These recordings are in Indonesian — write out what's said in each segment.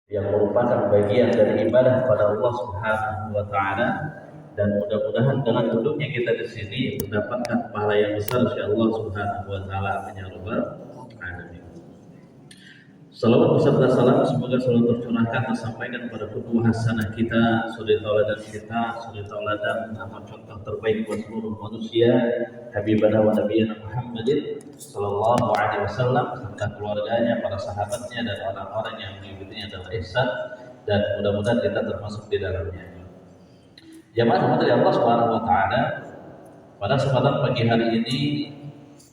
yang merupakan bagian dari ibadah pada Allah Subhanahu wa taala, dan mudah-mudahan dengan duduknya kita di sini mendapatkan pahala yang besar insyaallah Subhanahu wa taala. Amin ya rabbal alamin. Salawat beserta salam semoga selalu tercurahkan tersampaikan kepada qudwah hasanah kita, suri tauladan kita, suri tauladan amal contoh terbaik buat seluruh manusia, habibana wa nabiyana Muhammadin sallallahu alaihi wasallam, serta keluarganya, para sahabatnya, dan orang-orang yang mengikutinya dalam ihsan, dan mudah-mudahan kita termasuk di dalamnya. Jamaah dari Allah Subhanahu wa taala, pada kesempatan pagi hari ini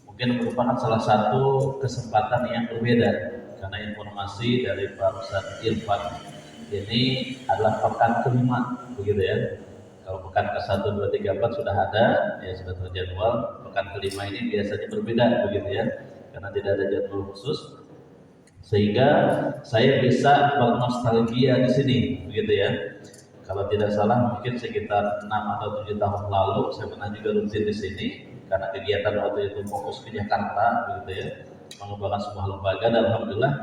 mungkin merupakan salah satu kesempatan yang berbeda, karena informasi dari Pak Ustadz Irfan ini adalah pekan kelima, begitu ya. Kalau pekan ke-1, 2, 3, 4 sudah ada, ya sudah terjadwal. Pekan kelima ini biasanya berbeda, begitu ya, karena tidak ada jadwal khusus, sehingga saya bisa bernostalgia di sini, begitu ya. Kalau tidak salah mungkin sekitar 6 atau 7 tahun lalu saya pernah juga rutin di sini, karena kegiatan waktu itu fokus ke Jakarta, begitu ya, mengembangkan sebuah lembaga, dan alhamdulillah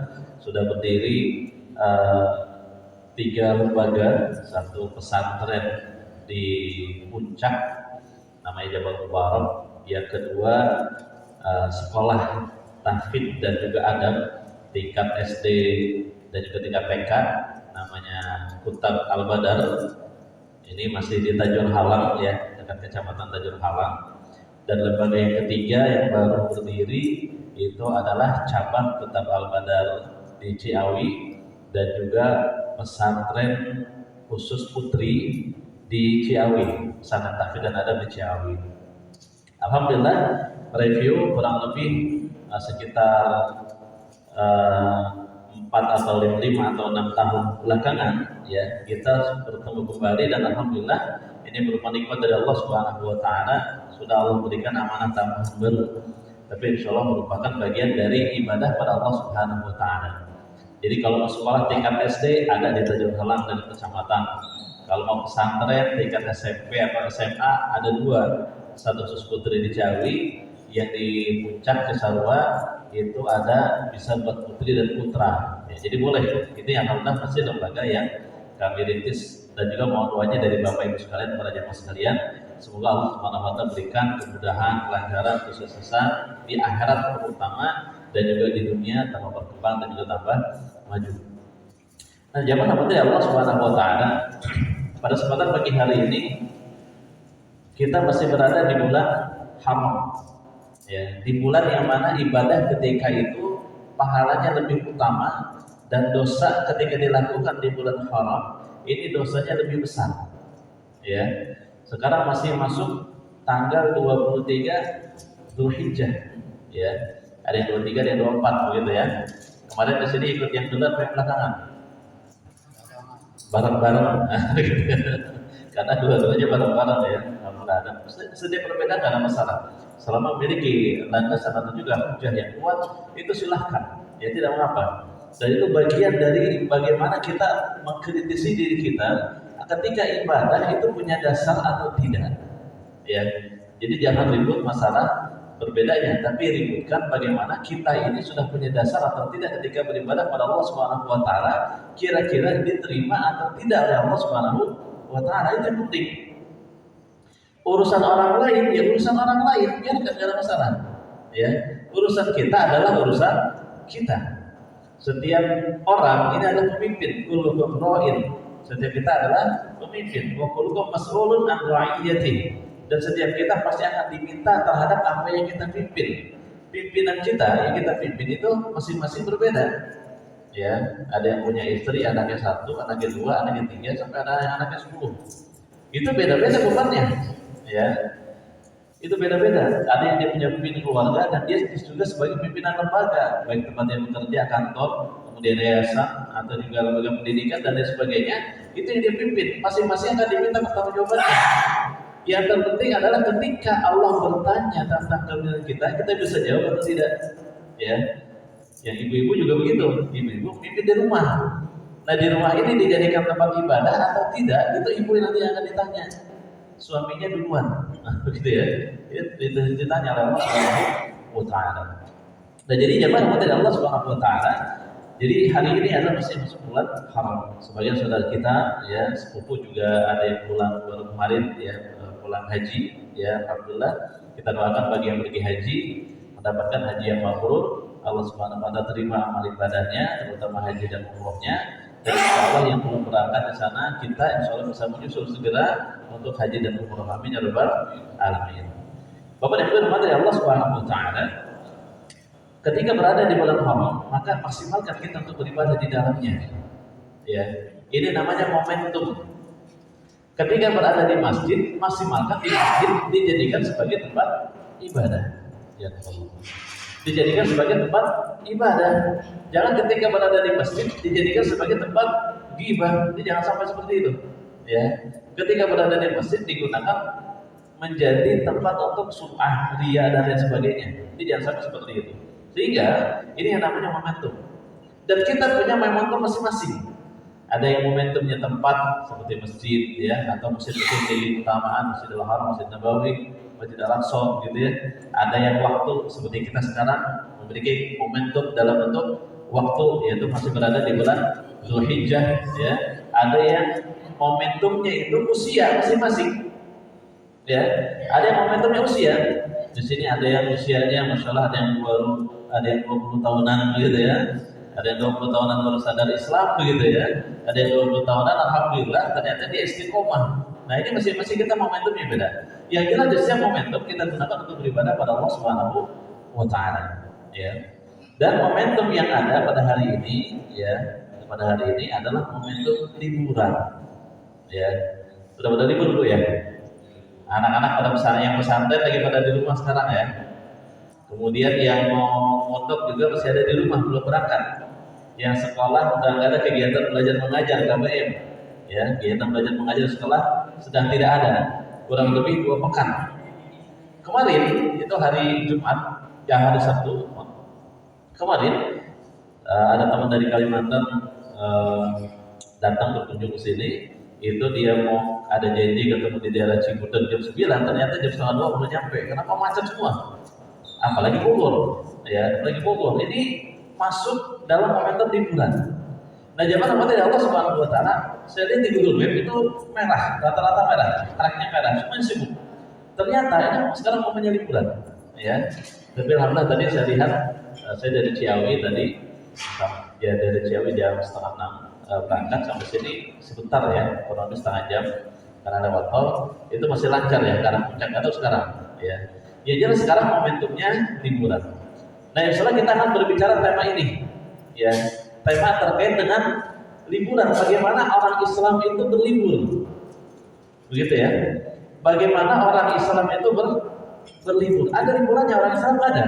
sudah berdiri 3 lembaga, satu pesantren di Puncak namanya Jabal Mubarak, yang kedua sekolah tahfidz dan juga adab tingkat SD dan juga tingkat TK namanya Kutab Al-Badar, ini masih di Tajur Halang ya, dekat kecamatan Tajur Halang. Dan lembaga yang ketiga yang baru berdiri itu adalah cabang Kutab Al-Badar di Ciawi, dan juga pesantren khusus putri di Ciawi, pesantren tahfidz dan adab di Ciawi. Alhamdulillah, review kurang lebih sekitar 4 atau 5 atau 6 tahun belakangan ya, kita bertemu kembali, dan alhamdulillah ini merupakan nikmat dari Allah Subhanahu wa taala. Sudah Allah berikan amanah tambahan baru, tapi insya Allah merupakan bagian dari ibadah pada Allah Subhanahu wa taala. Jadi kalau mau sekolah tingkat SD ada di Tajur Halang dan kecamatan. Kalau mau pesantren tingkat SMP atau SMA ada 2, satu khusus putri di Ciawi, yang di Puncak Cisarua itu ada bisa buat putri dan putra. Ya, jadi boleh. Itu yang alhamdulillah masih lembaga yang kami rintis, dan juga mohon doanya dari Bapak Ibu sekalian, para jamaah sekalian. Semoga Allah Subhanahu wa taala berikan kemudahan, kelancaran, kesuksesan di akhirat terutama, dan juga di dunia tambah berkembang dan juga tambah maju. Nah, jamaah Allah Subhanahu wa taala, pada kesempatan pagi hari ini kita masih berada di bulan haram. Ya, di bulan yang mana ibadah ketika itu pahalanya lebih utama, dan dosa ketika dilakukan di bulan haram ini dosanya lebih besar. Ya, sekarang masih masuk tanggal 23 Dzulhijjah. Ya, ada yang 23, ada yang 24, begitu ya. Kemarin di sini ikut yang dulu atau yang belakangan? Bareng-bareng. Karena dua-duanya bareng-bareng ya. Alhamdulillah. Sedikit berbeda nggak ada masalah. Selama memiliki landasan atau juga hujah yang kuat, itu silahkan. Ya tidak mengapa. Dan itu bagian dari bagaimana kita mengkritisi diri kita ketika ibadah itu punya dasar atau tidak. Ya. Jadi jangan ribut masalah berbedanya, tapi ributkan bagaimana kita ini sudah punya dasar atau tidak ketika beribadah pada Allah Subhanahu wa taala, kira-kira diterima atau tidak oleh Allah Subhanahu wa taala. Itu yang penting. Urusan orang lain ya urusan orang lain, biarkan, gak ada masalah. Ya, urusan kita adalah urusan kita. Setiap orang ini adalah pemimpin, kullukum ra'in. Setiap kita adalah pemimpin, wa kullukum mas'ulun an ra'iyatihi. Dan setiap kita pasti akan diminta terhadap apa yang kita pimpin. Pimpinan kita yang kita pimpin itu masing-masing berbeda. Ya, ada yang punya istri, anaknya 1, anaknya 2, anaknya 3, sampai ada yang anaknya 10. Itu beda-beda bebannya. Ya, itu beda-beda. Ada yang dia punya pimpinan keluarga, dan dia juga sebagai pimpinan lembaga, baik tempat yang bekerja, kantor, kemudian yayasan, atau juga lembaga pendidikan dan lain sebagainya. Itu yang dia pimpin. Masing-masing akan diminta pertanggungjawabannya. Yang terpenting adalah ketika Allah bertanya tentang kepemimpinan kita, kita bisa jawab atau tidak. Ya, yang ibu-ibu juga begitu. Ibu-ibu pimpin di rumah. Nah, di rumah ini dijadikan tempat ibadah atau tidak, itu ibu nanti yang akan ditanya. Suaminya duluan, begitu ya. Itu ditanya oleh Allah Subhanahu wa taala. Dan jadi jemaah dari Allah Subhanahu wa taala, Jadi hari ini adalah masih masuk bulan haram. Sebagian saudara kita ya sepupu juga ada yang pulang baru kemarin ya pulang haji ya, alhamdulillah kita doakan bagi yang pergi haji mendapatkan haji yang mabrur. Allah Subhanahu wa taala terima amal ibadahnya terutama haji dan umrohnya. Dan insyaallah yang belum berangkat di sana kita insyaallah bisa menyusul segera untuk haji dan umroh. Amin ya rabbal alamin. Bapak dan Ibu rahmati Allah Subhanahu wa taala, ketika berada di bulan haram, maka maksimalkan kita untuk beribadah di dalamnya. Ya, ini namanya momentum. Ketika berada di masjid, maksimalkan di masjid dijadikan sebagai tempat ibadah. Ya Allah. Dijadikan sebagai tempat ibadah. Jangan ketika berada di masjid dijadikan sebagai tempat ghibah. Jadi jangan sampai seperti itu. Ya, ketika berada di masjid digunakan menjadi tempat untuk sum'ah, riya dan lain sebagainya. Jadi jangan sampai seperti itu. Sehingga ini yang namanya momentum. Dan kita punya momentum masing-masing. Ada yang momentumnya tempat seperti masjid ya, atau masjid-masjid di keutamaan, Masjidil Haram, Masjid Nabawi, Masjid Al-Aqsa gitu ya. Ada yang waktu seperti kita sekarang memiliki momentum dalam bentuk waktu, yaitu masih berada di bulan Zulhijjah ya. Ada yang momentumnya itu usia masing-masing. Ya, ada yang momentumnya usia. Di sini ada yang usianya masyaallah ada yang baru, ada yang 20 tahunan gitu ya. Ada yang 20 tahunan baru sadar Islam begitu ya. Ada yang 20 tahunan alhamdulillah ternyata dia istiqomah. Nah, ini masing-masing kita momentumnya beda. Yang jelas di setiap momentum kita gunakan untuk beribadah pada Allah Subhanahu wa taala, ya. Dan momentum yang ada pada hari ini ya, pada hari ini adalah momentum liburan. Ya. Sudah pada libur dulu ya. Anak-anak pada pesantren, yang pesantren lagi pada di rumah sekarang ya. Kemudian yang mau mondok juga masih ada di rumah belum berangkat. Yang sekolah udah nggak ada kegiatan belajar mengajar KBM, ya kegiatan belajar mengajar sekolah sedang tidak ada, kurang lebih 2 pekan. Kemarin itu hari Jumat, hari Sabtu. Kemarin ada teman dari Kalimantan datang berkunjung ke sini. Itu dia mau ada janji ketemu di daerah Ciputat jam 9, ternyata jam setengah 2 belum nyampe. Kenapa macet semua? Apalagi Bogor, ya, apalagi Bogor. Ini masuk dalam momentum liburan. Nah, zaman dari Allah Subhanahu wa taala, saya lihat di Google Map itu merah, rata-rata merah, tracknya merah, semua sibuk. Ternyata ini sekarang momennya liburan, ya. Tapi alhamdulillah tadi saya lihat, saya dari Ciawi tadi, ya dari Ciawi jam setengah 6 berangkat sampai sini sebentar ya, kurang lebih setengah jam karena lewat tol, itu masih lancar ya, karena puncak atau sekarang, ya. Ya jelas sekarang momentumnya liburan. Nah, insyaallah kita akan berbicara tema ini, ya, tema terkait dengan liburan. Bagaimana orang Islam itu berlibur, begitu ya? Bagaimana orang Islam itu berlibur? Ada liburannya orang Islam ada.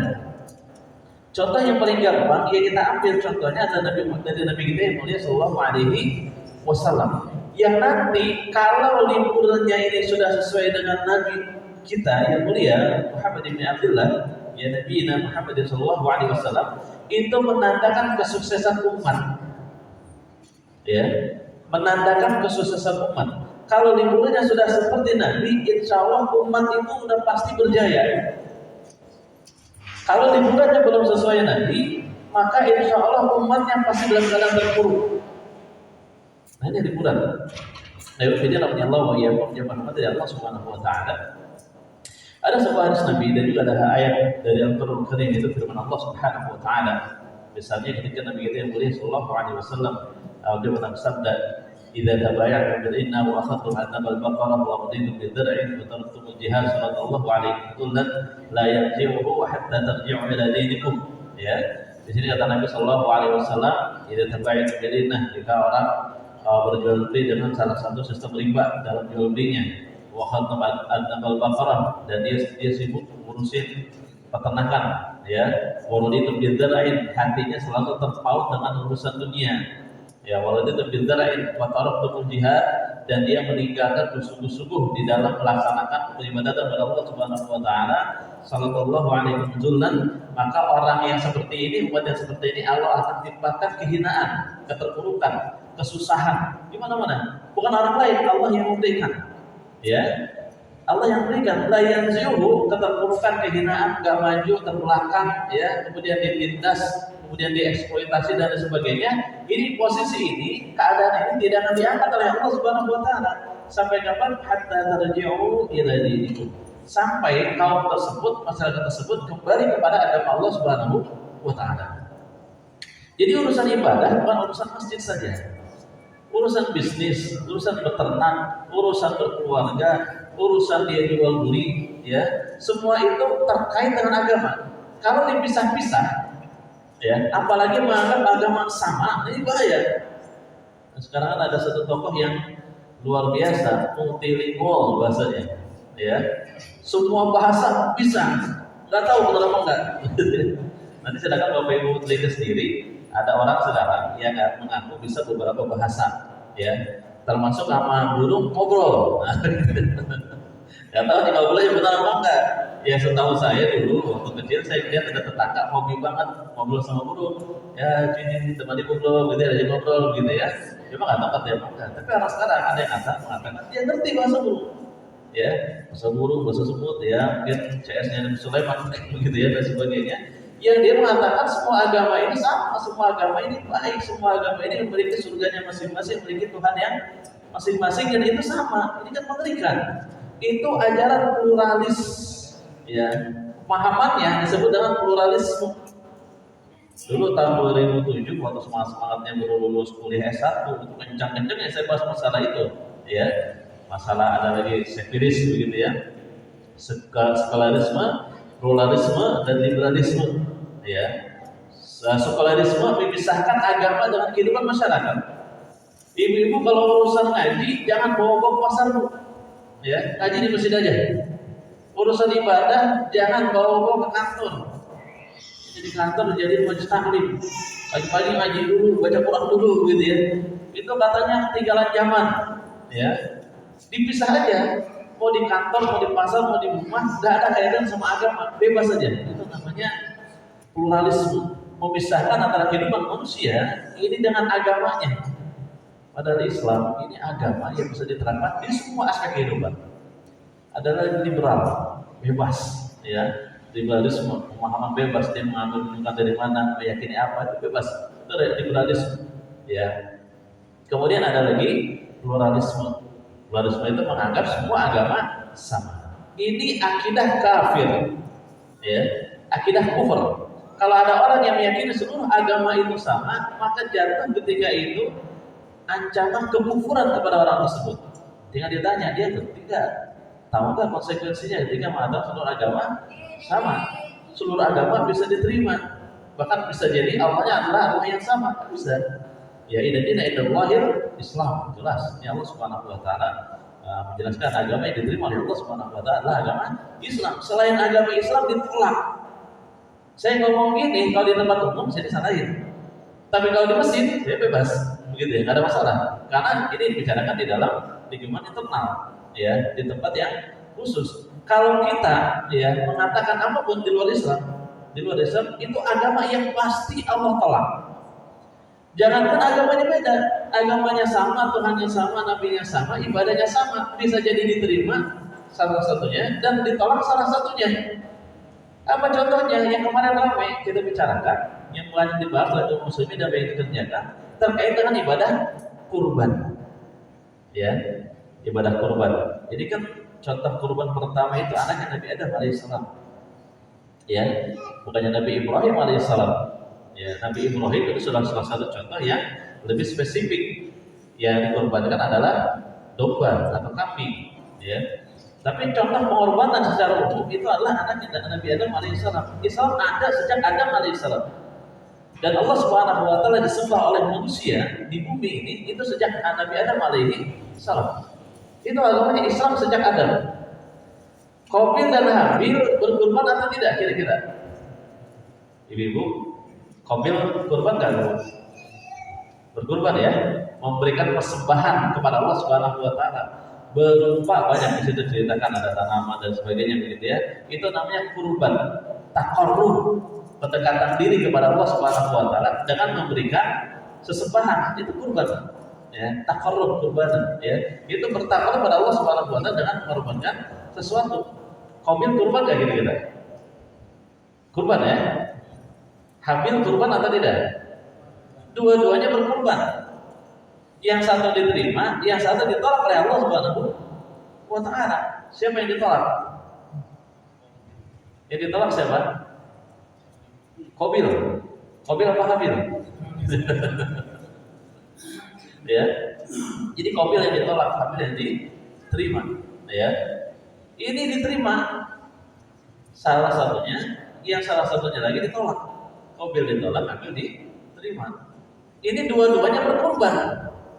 Contoh yang paling gampang, ya kita ambil contohnya ada dari Nabi kita yang mulia Sallallahu Alaihi Wasallam. Yang nanti kalau liburannya ini sudah sesuai dengan Nabi kita yang mulia Muhammad bin Abdullah, ya Nabi Muhammad Sallallahu Alaihi Wasallam, itu menandakan kesuksesan umat, ya, menandakan kesuksesan umat. Kalau liburannya sudah seperti Nabi, insya Allah umat itu sudah pasti berjaya. Kalau liburannya belum sesuai Nabi, maka insya Allah umatnya pasti dalam keadaan terpuruk. Nah, ini liburan. Nah, ini namanya Allah wa iyyakum jamaah dari Allah Subhanahu wa taala. Ada sebuah hadis Nabi dan juga ada ayat dari Al-Qur'an Karim, itu firman Allah Subhanahu wa taala. Misalnya ketika Nabi kita yang mulia sallallahu alaihi wasallam beliau bersabda, "Idza tabaya'tum bil inna wa akhadtum adnab al-baqarah wa raditum bil dar'i wa taraktum al-jihad sallallahu alaihi wasallam la yarji'u hatta tarji'u ila dinikum." Ya. Di sini kata Nabi sallallahu alaihi wasallam, "Idza tabaya'tum bil inna," jika orang berjual beli dengan salah satu sistem riba dalam jual belinya, wa akhadtum adnab al-baqarah, dan dia sibuk ngurusin peternakan, ya, waraditum bil dar'i, hatinya selalu terpaut dengan urusan dunia. Ya, waraditum bil dar'i wa taraktum jihad, dan dia meninggalkan bersungguh-sungguh di dalam melaksanakan peribadatan kepada Allah Subhanahu wa taala, sallallahu alaihi wasallam, maka orang yang seperti ini, umat yang seperti ini, Allah akan timpakan kehinaan, keterpurukan, kesusahan di mana-mana. Bukan orang lain, Allah yang memberikan. Ya. Allah yang berikan, la yanzihu, keterpurukan, kehinaan, gak maju, terbelakang, ya, kemudian ditindas, kemudian dieksploitasi dan sebagainya. Ini posisi ini, keadaan ini tidak akan diangkat oleh Allah Subhanahu wa taala. Sampai kapan? Hatta tarji'u ila dinikum. Sampai kaum tersebut, masyarakat tersebut kembali kepada agama Allah Subhanahu wa taala. Jadi urusan ibadah bukan urusan masjid saja. Urusan bisnis, urusan beternak, urusan berkeluarga, urusan dia jual beli, ya, semua itu terkait dengan agama. Kalau dipisah-pisah, ya, apalagi menganggap agama sama, ini bahaya. Nah, sekarang kan ada satu tokoh yang luar biasa, multilingual bahasanya, ya, semua bahasa bisa, nggak tahu betul apa enggak. Nanti sedangkan Bapak Ibu teliti sendiri, ada orang sekarang yang mengaku bisa beberapa bahasa, ya, termasuk sama burung ngobrol. Nggak tahu nih ngobrolnya benar apa enggak. Ya setahu saya dulu waktu kecil saya lihat ada tetangga hobi banget ngobrol sama burung. Ya ini temani ngobrol, gitu ya, ngobrol gitu ya. Cuma nggak tahu katanya apa enggak. Tapi orang sekarang ada yang mengatakan dia ngerti bahasa burung. Ya, bahasa burung, bahasa semut, ya, mungkin CS-nya Nabi Sulaiman begitu ya dan sebagainya. Yang dia mengatakan semua agama ini sama, semua agama ini baik, semua agama ini memiliki surganya masing-masing, memiliki Tuhan yang masing-masing, dan itu sama. Ini kan mengerikan. Itu ajaran pluralis, ya, pemahamannya disebut dengan pluralisme. Dulu tahun 2007 waktu semangatnya baru lulus kuliah S1, itu kencang-kencangnya saya bahas masalah itu, ya, masalah ada lagi sekulerisme begitu ya, sekularisme, pluralisme dan liberalisme, ya. Sekularisme memisahkan agama dengan kehidupan masyarakat. Ibu-ibu kalau urusan ngaji jangan bawa-bawa pasar, Bu. Ya, ngaji di masjid aja. Urusan ibadah jangan bawa-bawa ke kantor. Jadi kantor jadi majelis taklim. Pagi-pagi ngaji dulu, baca Quran dulu gitu ya. Itu katanya ketinggalan zaman, ya. Dipisah aja. Mau di kantor, mau di pasar, mau di rumah, nggak ada kaitan sama agama, bebas saja. Itu namanya pluralisme, memisahkan antara kehidupan manusia ini dengan agamanya. Padahal Islam ini agama yang bisa diterapkan di semua aspek kehidupan. Adalah liberal, bebas, ya, liberalisme, pemahaman bebas, dia mengambil bukan dari mana, meyakini apa, itu bebas. Itu liberalisme, ya. Kemudian ada lagi pluralisme. Pluralisme itu menganggap semua agama sama. Ini akidah kafir, ya, akidah kufur. Kalau ada orang yang meyakini seluruh agama itu sama, maka jatuh ketika itu ancaman kekufuran kepada orang tersebut. Tinggal ditanya, dia tidak tahu nggak konsekuensinya ketika mengatakan seluruh agama sama. Seluruh agama bisa diterima, bahkan bisa jadi awalnya adalah Allah yang sama, bisa. Ya, inna dina indallahil Islam, jelas. Ini Allah Subhanahu wa taala menjelaskan agama yang diterima oleh Allah Subhanahu wa taala adalah agama Islam. Selain agama Islam ditolak. Saya ngomong gini, kalau di tempat umum saya disalahin. Tapi kalau di masjid, saya bebas, begitu ya, nggak ada masalah. Karena ini dibicarakan di dalam lingkungan internal, ya, di tempat yang khusus. Kalau kita, ya, mengatakan apapun di luar Islam itu agama yang pasti Allah tolak. Jangankan agamanya beda, agamanya sama, Tuhannya sama, nabinya sama, ibadahnya sama, bisa jadi diterima salah satunya dan ditolak salah satunya. Apa contohnya yang kemarin ramai kita bicarakan, yang banyak dibahas oleh kaum muslimin dan yang dikerjakan terkait dengan ibadah kurban, ya, ibadah kurban. Jadi kan contoh kurban pertama itu anaknya Nabi Adam alaihissalam, ya, bukannya Nabi Ibrahim alaihissalam. Ya, Nabi Ibrahim itu salah satu contoh yang lebih spesifik. Yang dikorbankan adalah domba atau kambing, ya. Tapi contoh pengorbanan secara umum itu adalah anaknya Nabi Adam alaihissalam. Islam ada sejak Adam alaihissalam. Dan Allah Subhanahu wa taala disembah oleh manusia di bumi ini itu sejak Nabi Adam alaihissalam. Itu agamanya Islam sejak Adam. Qabil dan Habil berkorban atau tidak kira-kira? Ibu-ibu, Qabil kurban kan? Berkurban, ya, memberikan persembahan kepada Allah Subhanahu wa taala. Berupa banyak di situ ceritakan ada tanaman dan sebagainya begitu ya. Itu namanya kurban, taqarrub, pendekatan diri kepada Allah Subhanahu wa taala dengan memberikan sesembahan, itu kurban. Ya, taqarrub, kurban, ya. Itu bertakwa kepada Allah Subhanahu wa taala dengan mengorbankan sesuatu. Qabil kurban enggak kira-kira? Kurban, ya. Habil kurban atau tidak? Dua-duanya berkurban. Yang satu diterima, yang satu ditolak oleh Allah Subhanahu wa taala. Siapa yang ditolak? Yang ditolak siapa? Qabil. Qabil apa Habil? Ya. Jadi Qabil yang ditolak, Habil yang diterima, ya. Ini diterima salah satunya, yang salah satunya lagi ditolak. Qabil ditolak, Habil diterima. Ini dua-duanya berkorban.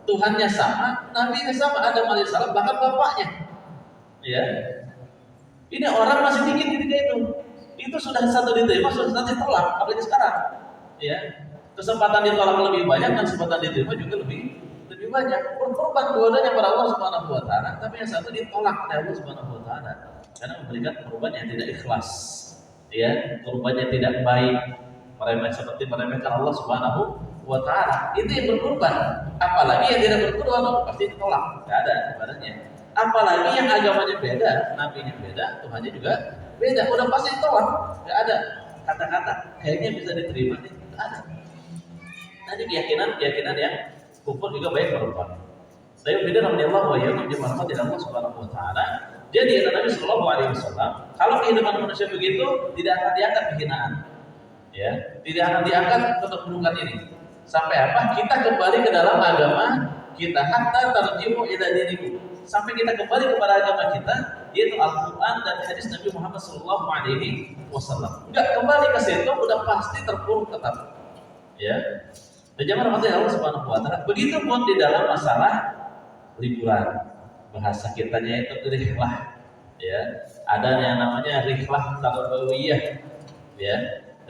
Tuhannya sama, nabinya sama, Adam alaihissalam, bahkan bapaknya. Ya. Ini orang masih dikit ketika itu. Itu sudah satu diterima, sudah satu ditolak, apalagi sekarang. Ya. Kesempatan ditolak lebih banyak dan kesempatan diterima juga lebih banyak. Berkorban dua-duanya kepada Allah Subhanahu wa taala, tapi yang satu ditolak oleh Allah Subhanahu wa taala karena memberikan korban yang tidak ikhlas. Ya, korbannya tidak baik, meremehkan Allah Subhanahu wa taala. Itu yang berkorban. Apalagi yang tidak berkorban pasti ditolak, enggak ada ibadahnya. Apalagi yang agamanya beda, nabinya beda, Tuhannya juga beda, udah pasti ditolak. Enggak ada kata-kata kayaknya bisa diterima nih, enggak ada. Tadi keyakinan yang kufur juga baik berkorban. Saya beda namanya Allah wa yakum jamaah Allah Subhanahu wa taala. Jadi kata Nabi sallallahu alaihi wasallam, kalau kehidupan manusia begitu tidak akan diangkat kehinaan. Ya, tidak akan diangkat keterburukan ini. Sampai apa? Kita kembali ke dalam agama kita, hatta tarji'u ila dinikum. Sampai kita kembali kepada agama kita, yaitu Al-Qur'an dan hadis Nabi Muhammad sallallahu alaihi wasallam. Enggak kembali ke situ udah pasti terpuruk tetap. Ya. Dan jangan rahmati Allah Subhanahu wa taala. Begitu pun di dalam masalah liburan. Bahasa kitanya itu rihlah. Ya, ada yang namanya rihlah tarbawiyah. Ya,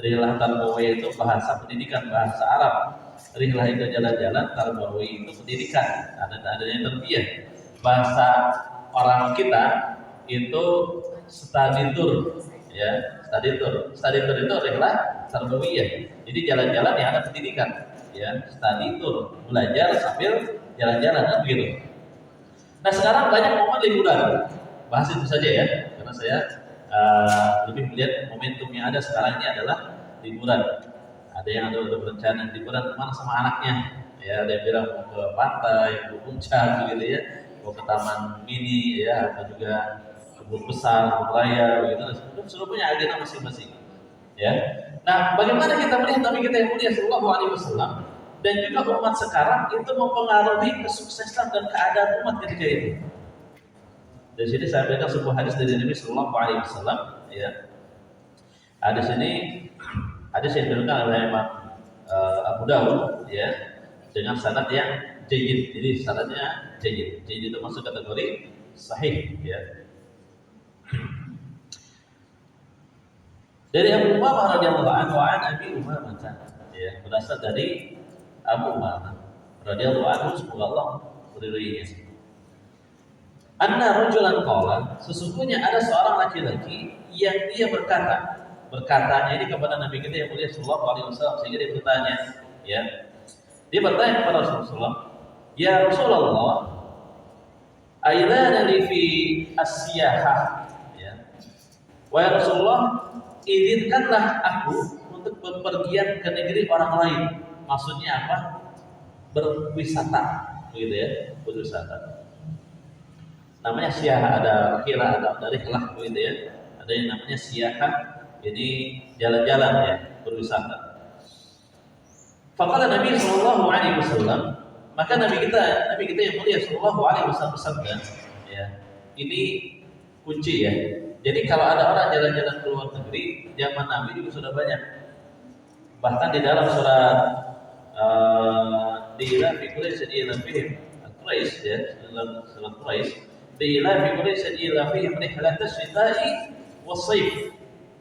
rihlah tarbawiyah itu bahasa pendidikan, bahasa Arab. Rihlah itu jalan-jalan, tarbawiyah itu pendidikan. Adanya tarbiyah. Bahasa orang kita itu study tour. Ya, study tour. Study tour itu rihlah tarbawiyah. Jadi jalan-jalan yang ada pendidikan. Ya, study tour, belajar sambil jalan-jalan kan begitu. Nah sekarang banyak momen liburan, bahas itu saja ya, karena saya lebih melihat momentum yang ada sekarang ini adalah liburan. Ada yang ada berencana liburan kemana sama anaknya, ya ada yang bilang mau ke pantai, ke puncak begitu ya, mau ke taman mini ya, atau juga kebun besar, kebun raya begitu. Sudah punya agenda masing-masing. Ya. Nah, bagaimana kita melihat Nabi kita yang mulia sallallahu alaihi wasallam dan juga umat sekarang itu mempengaruhi kesuksesan dan keadaan umat ketika itu. Dari sini saya berikan sebuah hadis dari Nabi sallallahu alaihi wasallam, ya. Hadis ini hadis yang diriwayatkan oleh Imam Abu Dawud, ya, dengan sanad yang jayyid. Jadi sanadnya jayyid. Jayyid itu masuk kategori sahih, ya. Dari Abu Umamah radhiyallahu anhu an Abi Umamah, ya, berasal dari Abu Umamah radhiyallahu anhu, semoga Allah meridhoinya. Anna rajulan qala, sesungguhnya ada seorang laki-laki yang dia berkatanya ini kepada Nabi kita yang mulia sallallahu alaihi wasallam, sehingga dia bertanya, ya. Dia bertanya kepada Rasulullah, "Ya Rasulullah, aidana li fi as-siyahah?" Ya. Wahai Rasulullah, izinkanlah aku untuk bepergian ke negeri orang lain. Maksudnya apa? Berwisata, begitu ya, berwisata. Namanya siyahah, ada kira, ada rihlah, begitu ya. Ada yang namanya siyahah, jadi jalan-jalan ya, berwisata. Faqala Nabi sallallahu alaihi wasallam, maka Nabi kita yang mulia sallallahu alaihi wasallam bersabda, ya. Ini kunci ya. Jadi kalau ada orang jalan-jalan ke luar negeri, zaman Nabi juga sudah banyak. Bahkan di dalam surat Diila fi Quraisy ila fihim Quraisy, ya, surat Quraisy, Diila fi Quraisy ila fihim rihlatas syita'i was-shaif.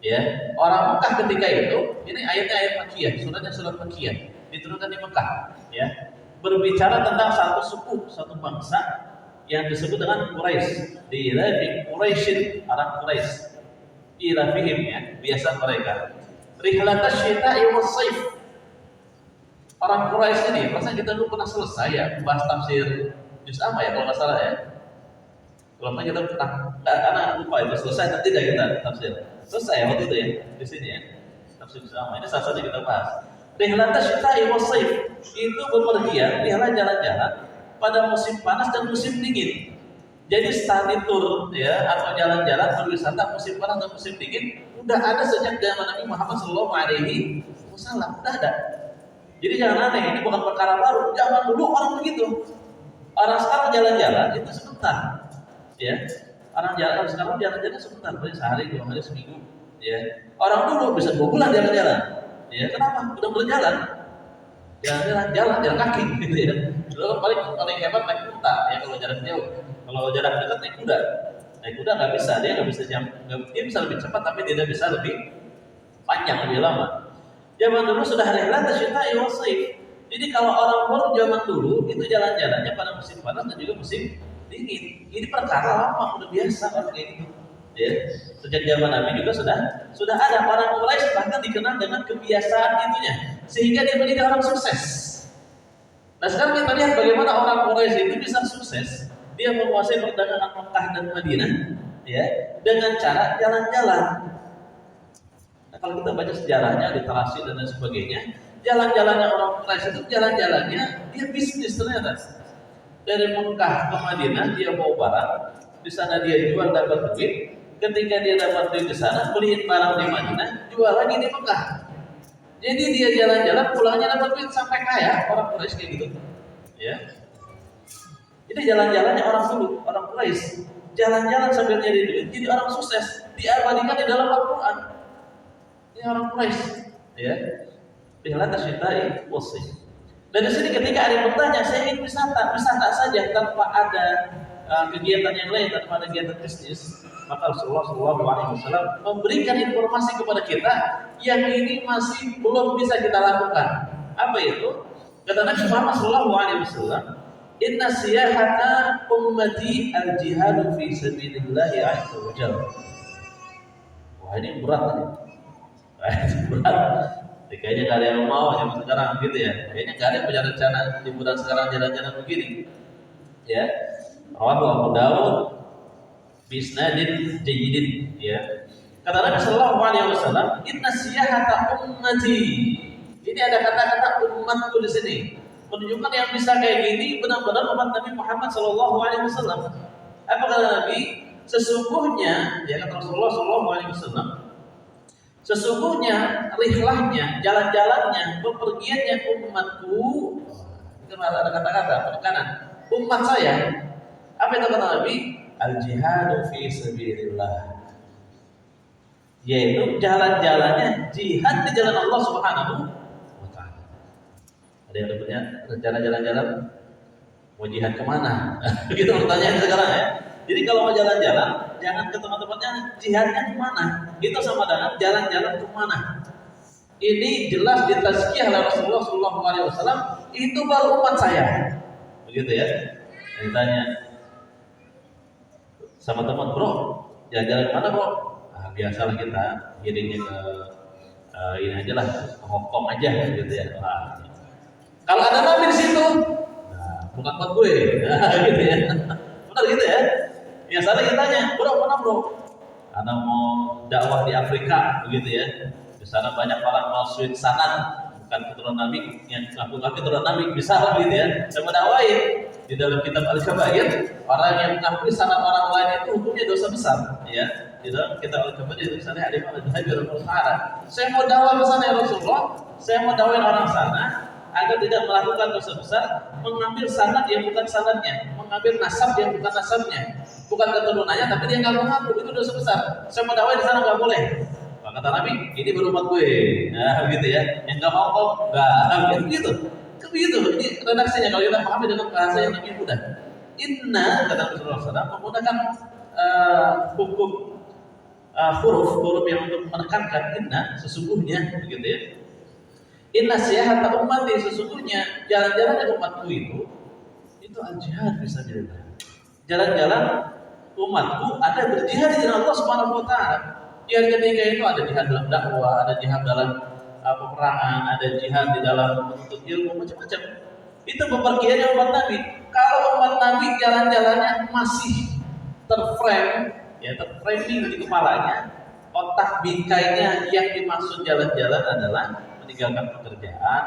Ya, orang Mekah ketika itu, ini ayatnya ayat Makkiyah, suratnya surat Makkiyah, diturunkan di Mekah, ya. Berbicara tentang satu suku, satu bangsa yang disebut dengan Quraisy. Di ilafi Quraisyin, orang Quraisy. Ilafihim, ya, biasa mereka. Rihlatas syita'i was-shaif. Orang Quraisy ini, perasaan kita dulu pernah selesai ya bahas tafsir juz amma ya kalau nggak salah ya. Kalau nggak kita pernah, karena lupa itu selesai, nanti tidak kita tafsir. Selesai ya waktu itu ya di sini ya. tafsir sama. Ini salah satu kita bahas. Rihlata syita'i was-shaif itu bepergian, rihlah jalan-jalan pada musim panas dan musim dingin. Jadi study tour ya atau jalan-jalan berwisata musim panas dan musim dingin udah ada sejak zaman Nabi Muhammad SAW. Udah ada. Jadi jangan aneh, ini bukan perkara baru. Zaman dulu orang begitu. Orang sekarang jalan-jalan itu sebentar, ya. Orang sekarang jalan-jalan sebentar, paling sehari, 2 hari, seminggu, ya. Orang dulu bisa 2 bulan jalan-jalan, ya. Kenapa? Udah berjalan, jalan kaki, gitu ya. Dulu kan paling hebat naik unta, ya kalau jarak jauh. Kalau jarak dekat naik kuda. Naik kuda nggak bisa, dia bisa lebih cepat, tapi tidak bisa lebih panjang, lebih lama. Zaman dulu sudah rihlat syita'i was-shaif. Jadi kalau orang baru zaman dulu itu jalan-jalannya pada musim panas dan juga musim dingin. Ini perkara lama, udah biasa orang kayak gitu. Ya, sejak zaman Nabi juga sudah ada orang Quraisy bahkan dikenal dengan kebiasaan itunya, sehingga dia menjadi orang sukses. Nah sekarang kita lihat bagaimana orang Quraisy itu bisa sukses. Dia menguasai perdagangan Mekah dan Madinah, ya, dengan cara jalan-jalan. Nah, kalau kita baca sejarahnya, literasi dan lain sebagainya, jalan-jalannya orang Quraisy itu jalan-jalannya dia bisnis ternyata. Dari Mekah ke Madinah dia bawa barang, di sana dia jual dapat duit. Ketika dia dapat duit di sana, beliin barang di Madinah, jual lagi di Mekah. Jadi dia jalan-jalan pulangnya dapat duit sampai kaya orang Quraisy kayak gitu. Ya. Itu jalan-jalannya orang dulu, orang Quraisy. Jalan-jalan sambil nyari duit, jadi orang sukses. Diabadikan di dalam Al-Quran. Ini orang Quraisy, ya. Rihlata syita'i was-shaif. Dan di sini ketika ada yang bertanya, saya ingin wisata saja tanpa ada kegiatan yang lain, tanpa ada kegiatan bisnis, maka Rasulullah SAW memberikan informasi kepada kita yang ini masih belum bisa kita lakukan. Apa itu? Kata Nabi Muhammad SAW, Inna siyahata ummati al-jihadu fi sabilillahi azza wa jalla. Wah ini berat nih. Berat. Kayaknya gak ada yang mau zaman sekarang gitu ya. Kayaknya gak ada yang punya rencana liburan sekarang jalan-jalan begini. Ya. Rawahu Abu Dawud bisnadin jayyidin, ya. Kata Nabi sallallahu alaihi wasallam, "Inna siyahata ummati." Ini ada kata-kata umatku di sini. Menunjukkan yang bisa kayak gini benar-benar umat Nabi Muhammad sallallahu alaihi wasallam. Apa kata Nabi? Sesungguhnya, ya kata Rasulullah sallallahu alaihi wasallam, sesungguhnya rihlahnya, jalan-jalannya, bepergiannya umatku, itu ada kata-kata penekanan umat saya. Apa itu kata Nabi? Al-jihadu fi sabilillah, yaitu jalan-jalannya jihad di jalan Allah Subhanahu wa ta'ala. Ada yang punya rencana jalan-jalan mau jihad kemana? Begitu pertanyaan sekarang ya. Jadi kalau mau jalan-jalan, jangan ke tempat-tempatnya jihadnya kemana? Itu sama dengan jalan-jalan kemana? Ini jelas ditazkiyah oleh Rasulullah SAW. Itu baru umat saya. Begitu ya. Ditanya sama teman, bro, jalan-jalan kemana bro? Nah, biasalah kita giringnya ke ini aja lah, ke Hongkong aja gitu ya. Nah, kalau ada Nabi di situ, nah, bukan buat gue, nah, gitu ya. Benar gitu ya. Biasanya kita tanya, bro, mana bro? Karena mau dakwah di Afrika, begitu ya. Di sana banyak orang mau sweet sanad, bukan keturunan Nabi, yang ngaku-ngaku keturunan Nabi, bisa lah gitu ya. Saya mau dakwahin di dalam kitab Al-Kabair, orang yang mengakui sanad orang lain itu hukumnya dosa besar, ya. Di dalam kitab Al-Kabair itu misalnya ada Imam Al-Zahabi Al-Qur'an. Saya mau dakwah ke sana ya Rasulullah, saya mau dakwahin orang sana agar tidak melakukan dosa besar, mengambil sanad yang bukan sanadnya, mengambil nasab yang bukan nasabnya, bukan keturunannya, tapi dia nggak mengaku, itu dosa besar. Saya mau dakwah di sana nggak boleh. Kata Nabi, ini baru umat gue, nah gitu ya. Yang nggak mau nggak, gitu. Begitu. Ini redaksinya kalau kita pahami dengan bahasa yang lebih mudah. Inna kata Rasulullah SAW menggunakan hukum huruf yang untuk menekankan inna sesungguhnya, begitu ya. Inna siyahata ummati, sesungguhnya jalan-jalan umatku itu al-jihad fisabilillah. Jalan-jalan umatku ada berjihad di jalan Allah Subhanahu wa taala. Jihad ketiga itu ada jihad dalam dakwah, ada jihad dalam peperangan, ada jihad di dalam menuntut ilmu, macam-macam. Itu bepergiannya umat Nabi. Kalau umat Nabi jalan-jalannya masih terframing di kepalanya, otak bingkainya yang dimaksud jalan-jalan adalah meninggalkan pekerjaan,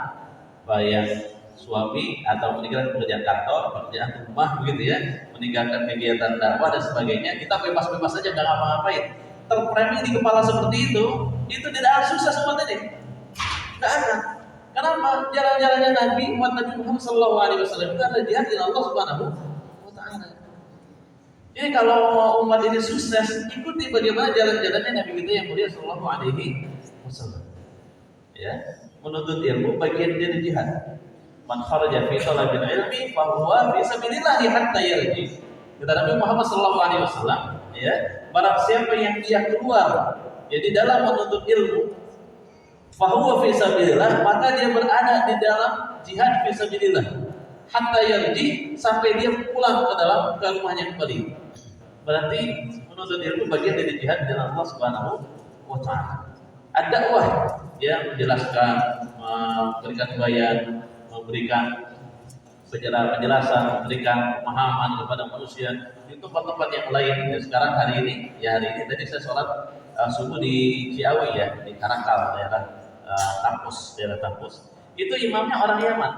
baik suami atau meninggalkan pekerjaan kantor, pekerjaan rumah begitu ya, meninggalkan kegiatan dakwah dan sebagainya. Kita bebas-bebas saja nggak ngapa-ngapain. Terframing di kepala seperti itu tidak akan sukses seperti ini. Nggak akan. Kenapa? Jalan-jalannya Nabi, umat Nabi Muhammad SAW itu adalah jihad dengan Allah Subhanahu wa Ta'ala. Jadi kalau mau umat ini sukses, ikuti bagaimana jalan-jalannya Nabi kita yang mulia Sallallahu Alaihi Wasallam. Ya, menuntut ilmu bagian dari jihad. Man kharaja fi talabil ilmi fa huwa fi sabilillah hatta yarji. Kata Nabi Muhammad Sallallahu Alaihi Wasallam, ya, barang siapa yang dia keluar, jadi dalam menuntut ilmu, fa huwa fi sabilillah, maka dia berada di dalam jihad fi sabilillah hatta yarji, sampai dia pulang ke rumahnya kembali. Berarti menuntut ilmu bagian dari jihad dengan Allah Subhanahu wa Ta'ala. Ad-dakwah, ya, menjelaskan, memberikan bayan, memberikan penjelasan, memberikan pemahaman kepada manusia di tempat-tempat yang lain. Dan sekarang hari ini tadi saya sholat subuh di Ciawi, ya, di Karakal, daerah Tampus. Itu imamnya orang Yaman,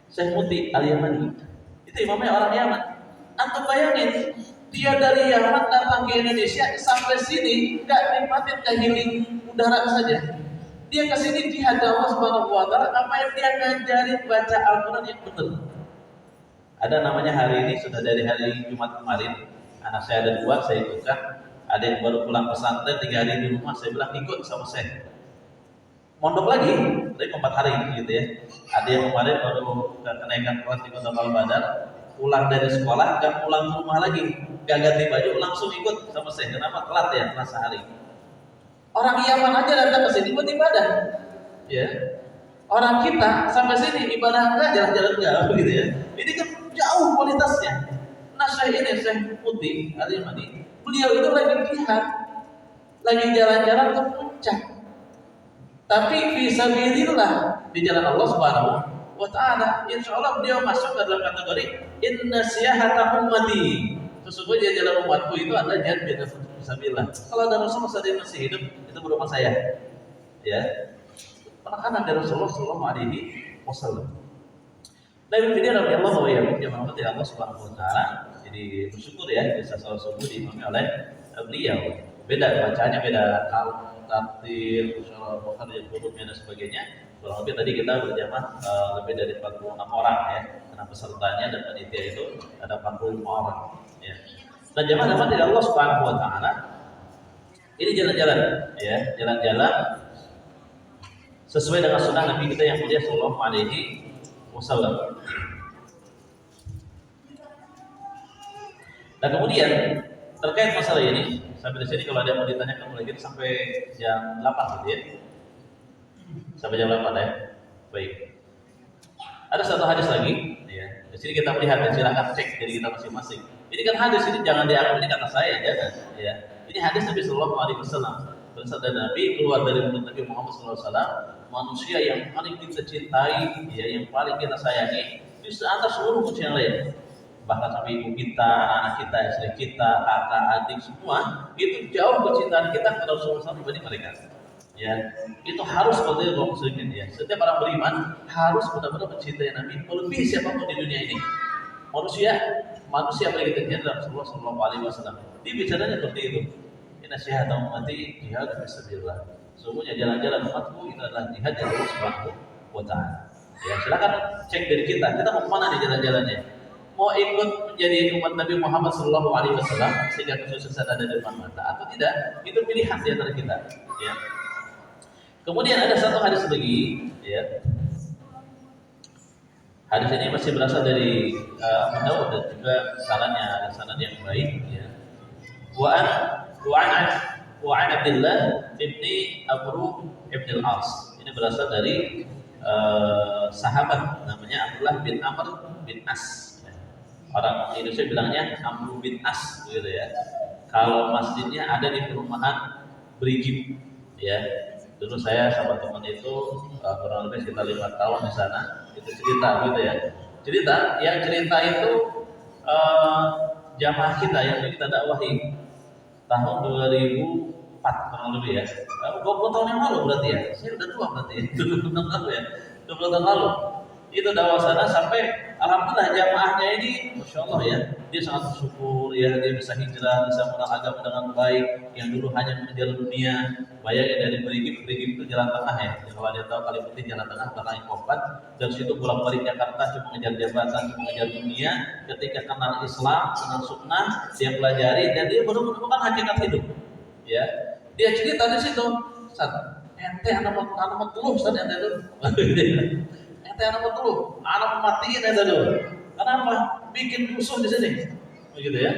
Syekh Muti Al-Yamani. Itu imamnya orang Yaman. Antum bayangin, dia dari Yaman datang ke Indonesia sampai sini nggak nikmatin healing udara saja. Dia ke sini jihad Allah Subhanahu wa Ta'ala, apa yang dia ngajarin baca Al-Qur'an yang benar. Ada namanya hari ini, sudah dari hari Jumat kemarin, anak saya ada 2, saya ikutkan. Ada yang baru pulang pesantren 3 hari di rumah, saya bilang ikut sama saya. Mondok lagi, dari 4 hari gitu ya. Ada yang kemarin baru kenaikan kelas di Kota Badar, pulang dari sekolah, gak pulang ke rumah lagi, gak ganti baju, langsung ikut sama saya. Kenapa? Telat ya, telat sehari. Orang Yaman aja datang ke sini buat ibadah, ya. Orang kita sampai sini ibadah enggak, jalan-jalan enggak, begitu ya. Ini kan jauh kualitasnya. Nah, Syekh Putih Al-Yamani, beliau itu lagi jihad, lagi jalan-jalan ke puncak. Tapi fisabilillah, di jalan Allah Subhanahu wa Ta'ala, insyaallah beliau masuk ke dalam kategori inna siyahata ummati. Sesungguhnya jalan umatku itu adalah jihad fisabilillah. Kalau ada Rasulullah SAW masih hidup, itu berupa saya. Ya. Anak-anak dari Rasulullah sallallahu alaihi wasallam. Nabi Muhammad radhiyallahu anhu yang menghormati Allah Subhanahu wa Ta'ala. Jadi bersyukur ya bisa salat subuh diimami oleh beliau. Beda bacanya, beda tartil, usul Bukhari, hurufnya dan sebagainya. Kurang lebih tadi kita berjamaah lebih dari 46 orang ya. Karena pesertanya dan panitia itu ada 45 orang ya. Dan jamaah dari Allah Subhanahu wa Ta'ala ini jalan-jalan ya, jalan-jalan sesuai dengan sunnah Nabi kita yang mulia sallallahu alaihi wasallam. Dan kemudian terkait masalah ini, sampai di sini kalau ada yang mau ditanyakan boleh kita sampai jam 8 gitu ya. Sampai jam 8 ya. Baik. Ada satu hadis lagi ya. Di sini kita melihat, silakan cek diri kita masing-masing. Ini kan hadis, ini jangan dianggap ini kata saya, jangan ya. Ini hadis Nabi sallallahu alaihi wasallam. Bersabda Nabi, keluar dari mulut Nabi Muhammad sallallahu alaihi wasallam, manusia yang paling kita cintai, ya, yang paling kita sayangi di antara seluruh manusia yang lain. Bahkan sampai ibu kita, anak kita, istri kita, kakak, adik, semua itu jauh kecintaan kita kepada Rasulullah SAW dibanding mereka. Ya, itu harus seperti kaum muslimin ya. Setiap orang beriman harus benar-benar mencintai Nabi melebihi siapapun di dunia ini. Manusia paling kita cintai adalah Rasulullah SAW. Dia bicaranya seperti itu. Inna syahada ummati jihad fisabilillah. Sesungguhnya jalan-jalan umatku itu adalah jihad yang Allah Subhanahu wa Ta'ala. Ya, silakan cek dari kita mau kemana di jalan-jalannya. Mau ikut menjadi umat Nabi Muhammad sallallahu alaihi wasallam sehingga kesuksesan ada di depan mata atau tidak, itu pilihan di antara kita, ya. Kemudian ada satu hadis lagi, ya. Hadis ini masih berasal dari Abu Dawud dan juga sanad yang baik, ya. Wa an Abdullah ibni Amr ibn al-As. Ini berasal dari sahabat namanya Abdullah bin Amr bin As. Orang Indonesia bilangnya Amr bin As, gitu ya. Kalau masjidnya ada di perumahan Brigit, ya. Dulu saya sama teman itu kurang lebih sekitar 5 tahun di sana. Itu cerita, gitu ya. Cerita itu jamaah kita yang kita dakwahi. tahun 2004 kurang lebih ya. 20 tahun yang lalu berarti ya. Saya udah tua berarti ya. 20 tahun lalu ya. 20 tahun lalu. Itu dakwah sana sampai alhamdulillah jamaahnya ini Masya Allah ya, dia sangat bersyukur ya, dia bisa hijrah, bisa mengenal agama dengan baik. Yang dulu hanya mengejar dunia, bayangin dari Berigip itu jalan tengah ya, kalau dia tahu kali putih jalan tengah belakangnya Kopat, dari situ pulang balik Jakarta cuma mengejar jabatan, cuma mengejar dunia. Ketika kenal Islam, kenal sunnah, dia pelajari dan dia baru menemukan hakikat hidup ya. Dia cerita di situ, Ustaz, ente anak mau teluh Ustaz, ente itu ente anak mau teluh, anak matiin ente dulu. Kenapa? Bikin rusuh di sini, begitu ya.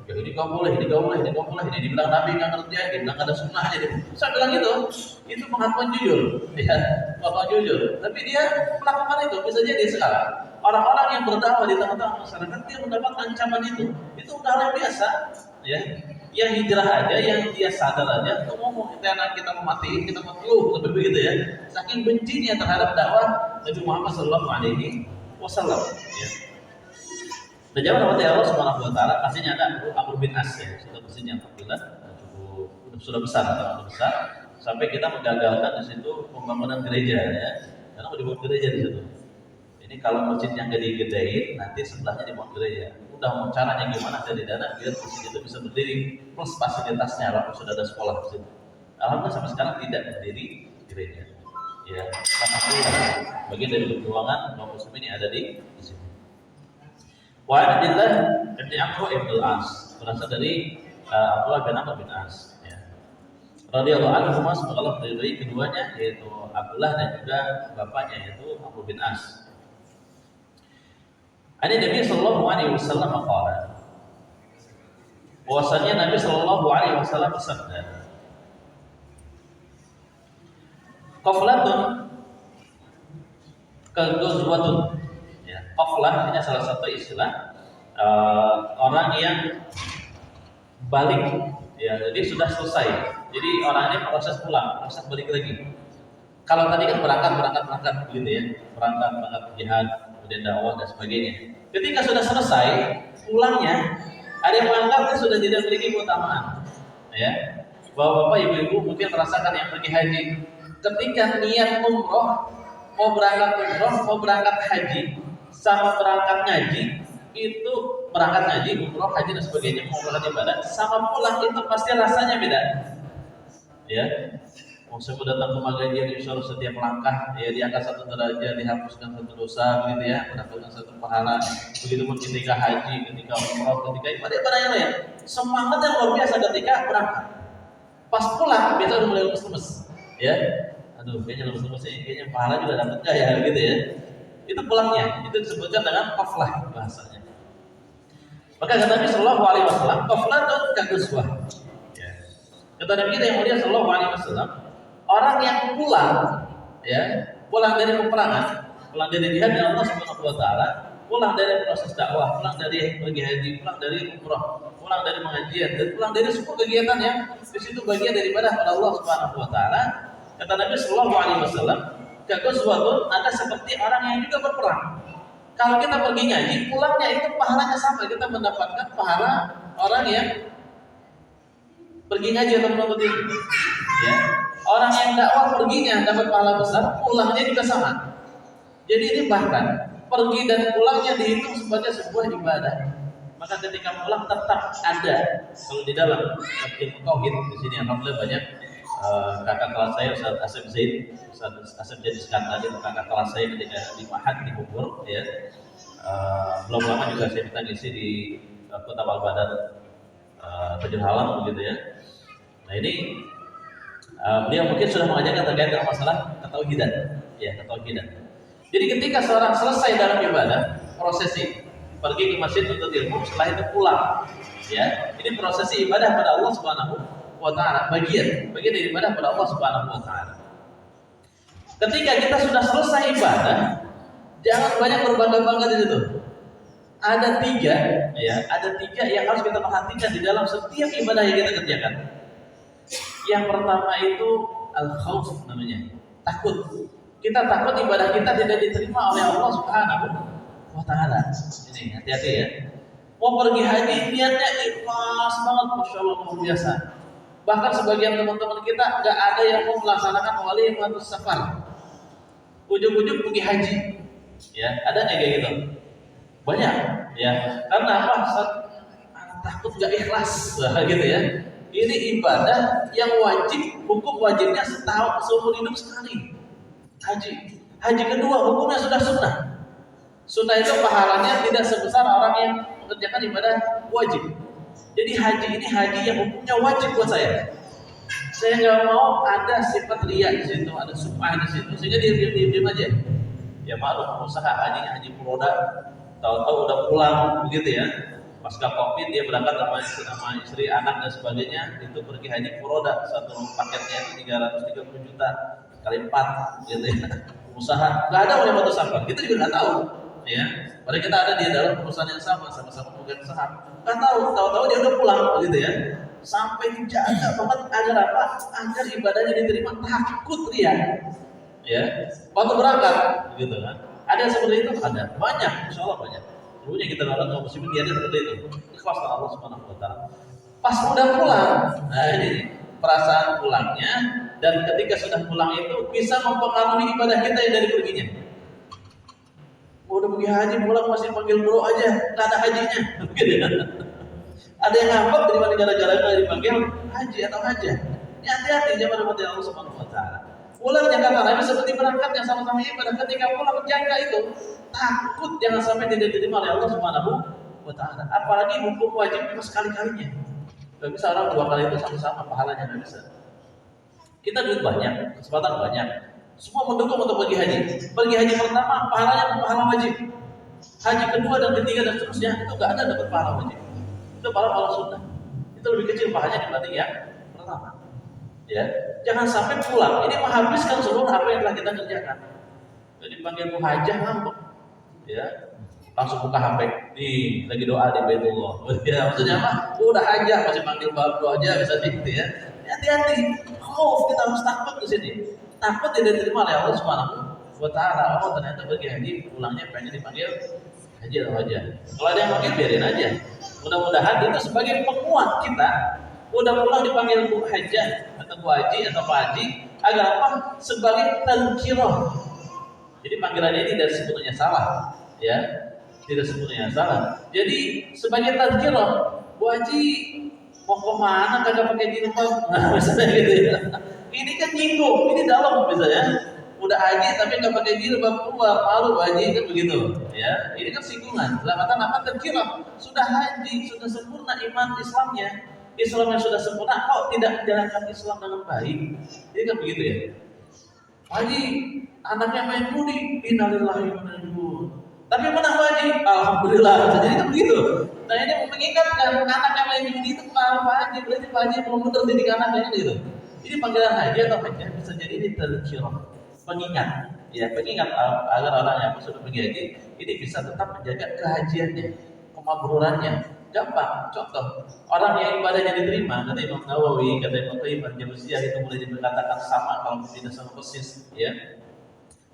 Ya ini kau boleh, ini kau boleh, ini kau boleh. Ini dibilang Nabi nggak ngerti aja, dibilang ada sunnahnya. Saya bilang gitu, itu pengakuan jujur, ya, pengakuan jujur. Tapi dia melakukan itu, bisa jadi sekarang orang-orang yang berdakwah di tengah-tengah masyarakat dia mendapat ancaman itu udah hal yang biasa, ya. Yang hijrah aja, yang dia sadar aja, itu ngomong kita anak kita mau mati, kita mau teluh, seperti begitu ya. Saking bencinya terhadap dakwah Nabi Muhammad SAW. Ya. Dan jawab Allah Subhanahu Wa Taala, kasihnya ada Amr bin As ya, sudah bersihnya alhamdulillah, cukup sudah besar, sampai kita menggagalkan di situ pembangunan gereja ya, karena mau dibuat gereja di situ. Ini kalau masjid yang gede-gedein, nanti sebelahnya dibuat gereja. Udah mau caranya gimana dari dana biar masjid itu bisa berdiri, plus fasilitasnya, kalau sudah ada sekolah di situ. Alhamdulillah sampai sekarang tidak berdiri gereja. Ya, alhamdulillah. Bagian dari perjuangan kaum muslimin yang ada di sini. Wa Abdullah bin Amr bin Al-As, berasal dari Abdullah bin Amr bin As ya. Radhiyallahu anhu, semoga Allah meridhai keduanya, yaitu Abdullah dan juga bapaknya yaitu Amr bin As. Ada Nabi sallallahu alaihi wasallam qala, bahwasanya Nabi sallallahu alaihi wasallam bersabda, qaflatun kaguzwatun. Qaflah ini salah satu istilah orang yang balik ya, jadi sudah selesai. Jadi orang ini proses pulang, proses balik lagi. Kalau tadi kan berangkat gitu ya, berangkat jihad, kemudian dakwah dan sebagainya. Ketika sudah selesai pulangnya, ada yang menganggap dia sudah tidak memiliki keutamaan. Ya, bapak-bapak, ibu-ibu mungkin merasakan yang pergi haji. Ketika niat umroh, mau berangkat umroh, mau berangkat haji, sama berangkat ngaji, itu berangkat ngaji, umroh, haji dan sebagainya, mau berangkat ibadah, sama pulang itu pasti rasanya beda. Ya, mau saya datang ke Magajian, insya Allah setiap langkah ya diangkat satu derajat, dihapuskan satu dosa, begitu ya, mendapatkan satu pahala. Begitupun ketika haji, ketika umroh, ketika ibadah yang lain, semangat yang luar biasa ketika berangkat. Pas pulang, biasa udah mulai lemes-lemes, ya. Aduh, kayaknya lemes-lemes ini, kayaknya pahala juga dapat nggak ya, gitu ya. Itu pulangnya, itu disebutkan dengan qaflah bahasanya. Maka kata Nabi sallallahu alaihi wasallam, qaflatun kaguswah. Ya. Kata Nabi kita yang mulia sallallahu alaihi wasallam, orang yang pulang ya, pulang dari peperangan, pulang dari jihad dengan Allah Subhanahu wa taala, pulang dari proses dakwah, pulang dari pergi haji, pulang dari umrah, pulang dari pengajian, dan pulang dari semua kegiatan yang di situ bagian daripada pada Allah Subhanahu wa taala. Kata Nabi sallallahu alaihi wasallam, kaguswatun, ada seperti orang yang juga berperang. Kalau kita pergi ngaji, pulangnya itu pahalanya sama, kita mendapatkan pahala orang yang pergi ngaji atau mengikuti. Ya. Orang yang dakwah perginya dapat pahala besar, pulangnya juga sama. Jadi ini bahkan pergi dan pulangnya dihitung sebagai sebuah ibadah. Maka ketika pulang tetap ada. Kalau di dalam ilmu tauhid di sini alhamdulillah banyak kakak kelas saya Ustaz Asep Zaid, Ustaz Asep jadi sekali kakak kelas saya ketika di Mahat di Bogor ya. Belum lama juga saya minta ngisi di Kota Balbadar Bajul Halam begitu ya. Nah ini beliau mungkin sudah mengajarkan terkait dengan masalah ketauhidan ya, ketauhidan. Jadi ketika seorang selesai dalam ibadah, prosesi pergi ke masjid untuk ilmu, setelah itu pulang ya. Ini prosesi ibadah pada Allah Subhanahu wa taala, bagian dari ibadah pada Allah Subhanahu wa taala. Ketika kita sudah selesai ibadah, jangan banyak berbangga-bangga di situ. Ada tiga yang harus kita perhatikan di dalam setiap ibadah yang kita kerjakan. Yang pertama itu al-khauf namanya, takut. Kita takut ibadah kita tidak diterima oleh Allah Subhanahu wa taala. Ini hati-hati ya. mau pergi haji niatnya ikhlas banget, masya Allah luar biasa. Bahkan sebagian teman-teman kita nggak ada yang mau melaksanakan walimatus safar, ujung-ujung pergi haji, ya ada nggak kayak gitu? Banyak, ya. Karena apa? Takut nggak ikhlas, gitu ya. Ini ibadah yang wajib, hukum wajibnya setahun seumur hidup sekali. Haji. Haji kedua hukumnya sudah sunnah. Sunnah itu pahalanya tidak sebesar orang yang mengerjakan ibadah wajib. Jadi haji ini haji yang hukumnya wajib buat saya. Saya nggak mau ada sifat riya di situ, ada sum'ah di situ, sehingga diam aja. Ya maklum usaha hajinya haji furoda, tahu-tahu udah pulang begitu ya. Pasca Covid dia berangkat sama istri, anak dan sebagainya, itu pergi haji furoda, satu paketnya itu 330 juta kali 4 gitu ya. Usaha nggak ada walimatus safar, kita juga nggak tahu ya. Padahal kita ada di dalam perusahaan yang sama-sama pemegang saham, nggak tahu dia udah pulang gitu ya. Sampai dijaga banget agar apa? Agar ibadahnya diterima, takut dia ya. Waktu berangkat gitu kan. Ada yang seperti itu? Ada, banyak, insya Allah banyak. Dulunya kita lakukan kaum muslimin dia seperti itu, ikhlas dengan Allah Subhanahu wa taala. Pas udah pulang, nah ini perasaan pulangnya, dan ketika sudah pulang itu bisa mempengaruhi ibadah kita yang dari perginya. Udah pergi haji pulang masih panggil bro aja, nggak ada hajinya. Ada yang ngambek dari gara-gara nggak dipanggil haji atau hajah. Ini hati-hati jangan mati Allah Subhanahu wa taala. Pulangnya kata Nabi seperti berangkatnya sama-sama ibadah. Ketika pulang jaga itu, takut jangan sampai tidak diterima oleh Allah Subhanahu wa taala. Apalagi hukum wajib cuma sekali-kalinya. Gak bisa orang 2 kali itu sama-sama pahalanya, gak bisa. Kita duit banyak, kesempatan banyak. Semua mendukung untuk pergi haji. Pergi haji pertama pahalanya pahala wajib. Haji kedua dan ketiga dan seterusnya itu gak ada dapat pahala wajib. Itu pahala sunnah. Itu lebih kecil pahalanya dibanding yang pertama. Ya, jangan sampai pulang ini menghabiskan seluruh apa yang telah kita kerjakan. Jadi panggil muhajah ngambek, ya langsung buka HP, nih lagi doa di Baitullah. Ya, maksudnya apa? Udah aja masih panggil baru aja bisa gitu ya. Hati-hati, kita harus takut di sini. Takut tidak diterima oleh Allah Subhanahu wa taala. Oh ternyata pergi haji pulangnya pengen dipanggil haji atau hajah. Kalau ada yang panggil biarin aja. Mudah-mudahan itu sebagai penguat kita. Udah pulang dipanggil bu hajah atau bu haji atau pak haji agar apa? Sebagai tazkirah. Jadi panggilannya ini tidak sepenuhnya salah, ya, tidak sepenuhnya salah. Jadi sebagai tazkirah, bu haji mau kemana kagak pakai jilbab? Nah, misalnya gitu ya. Ini kan nyinggung, ini dalam misalnya. Udah haji tapi nggak pakai jilbab keluar malu bu haji kan begitu, ya. Ini kan singgungan. Selamatan apa tazkirah? Sudah haji, sudah sempurna iman Islamnya. Islam yang sudah sempurna, kok tidak menjalankan Islam dengan baik? Ini kan begitu ya. Haji, anaknya main judi, innalillahi wa inna ilaihi raji'un. Tapi mana haji? Alhamdulillah. Jadi itu begitu. Nah ini mengingatkan anaknya main judi itu bukan haji, berarti haji belum benar didik anaknya gitu. Ini panggilan haji atau hajah bisa jadi ini tazkirah, pengingat. Ya pengingat agar orang yang sudah pergi haji ini bisa tetap menjaga kehajiannya, kemakburannya. Gampang, contoh orang yang ibadahnya diterima, kata Imam Nawawi, kata Imam Qayyim al-Jauziyah itu boleh dikatakan sama kalau tidak sama persis, ya.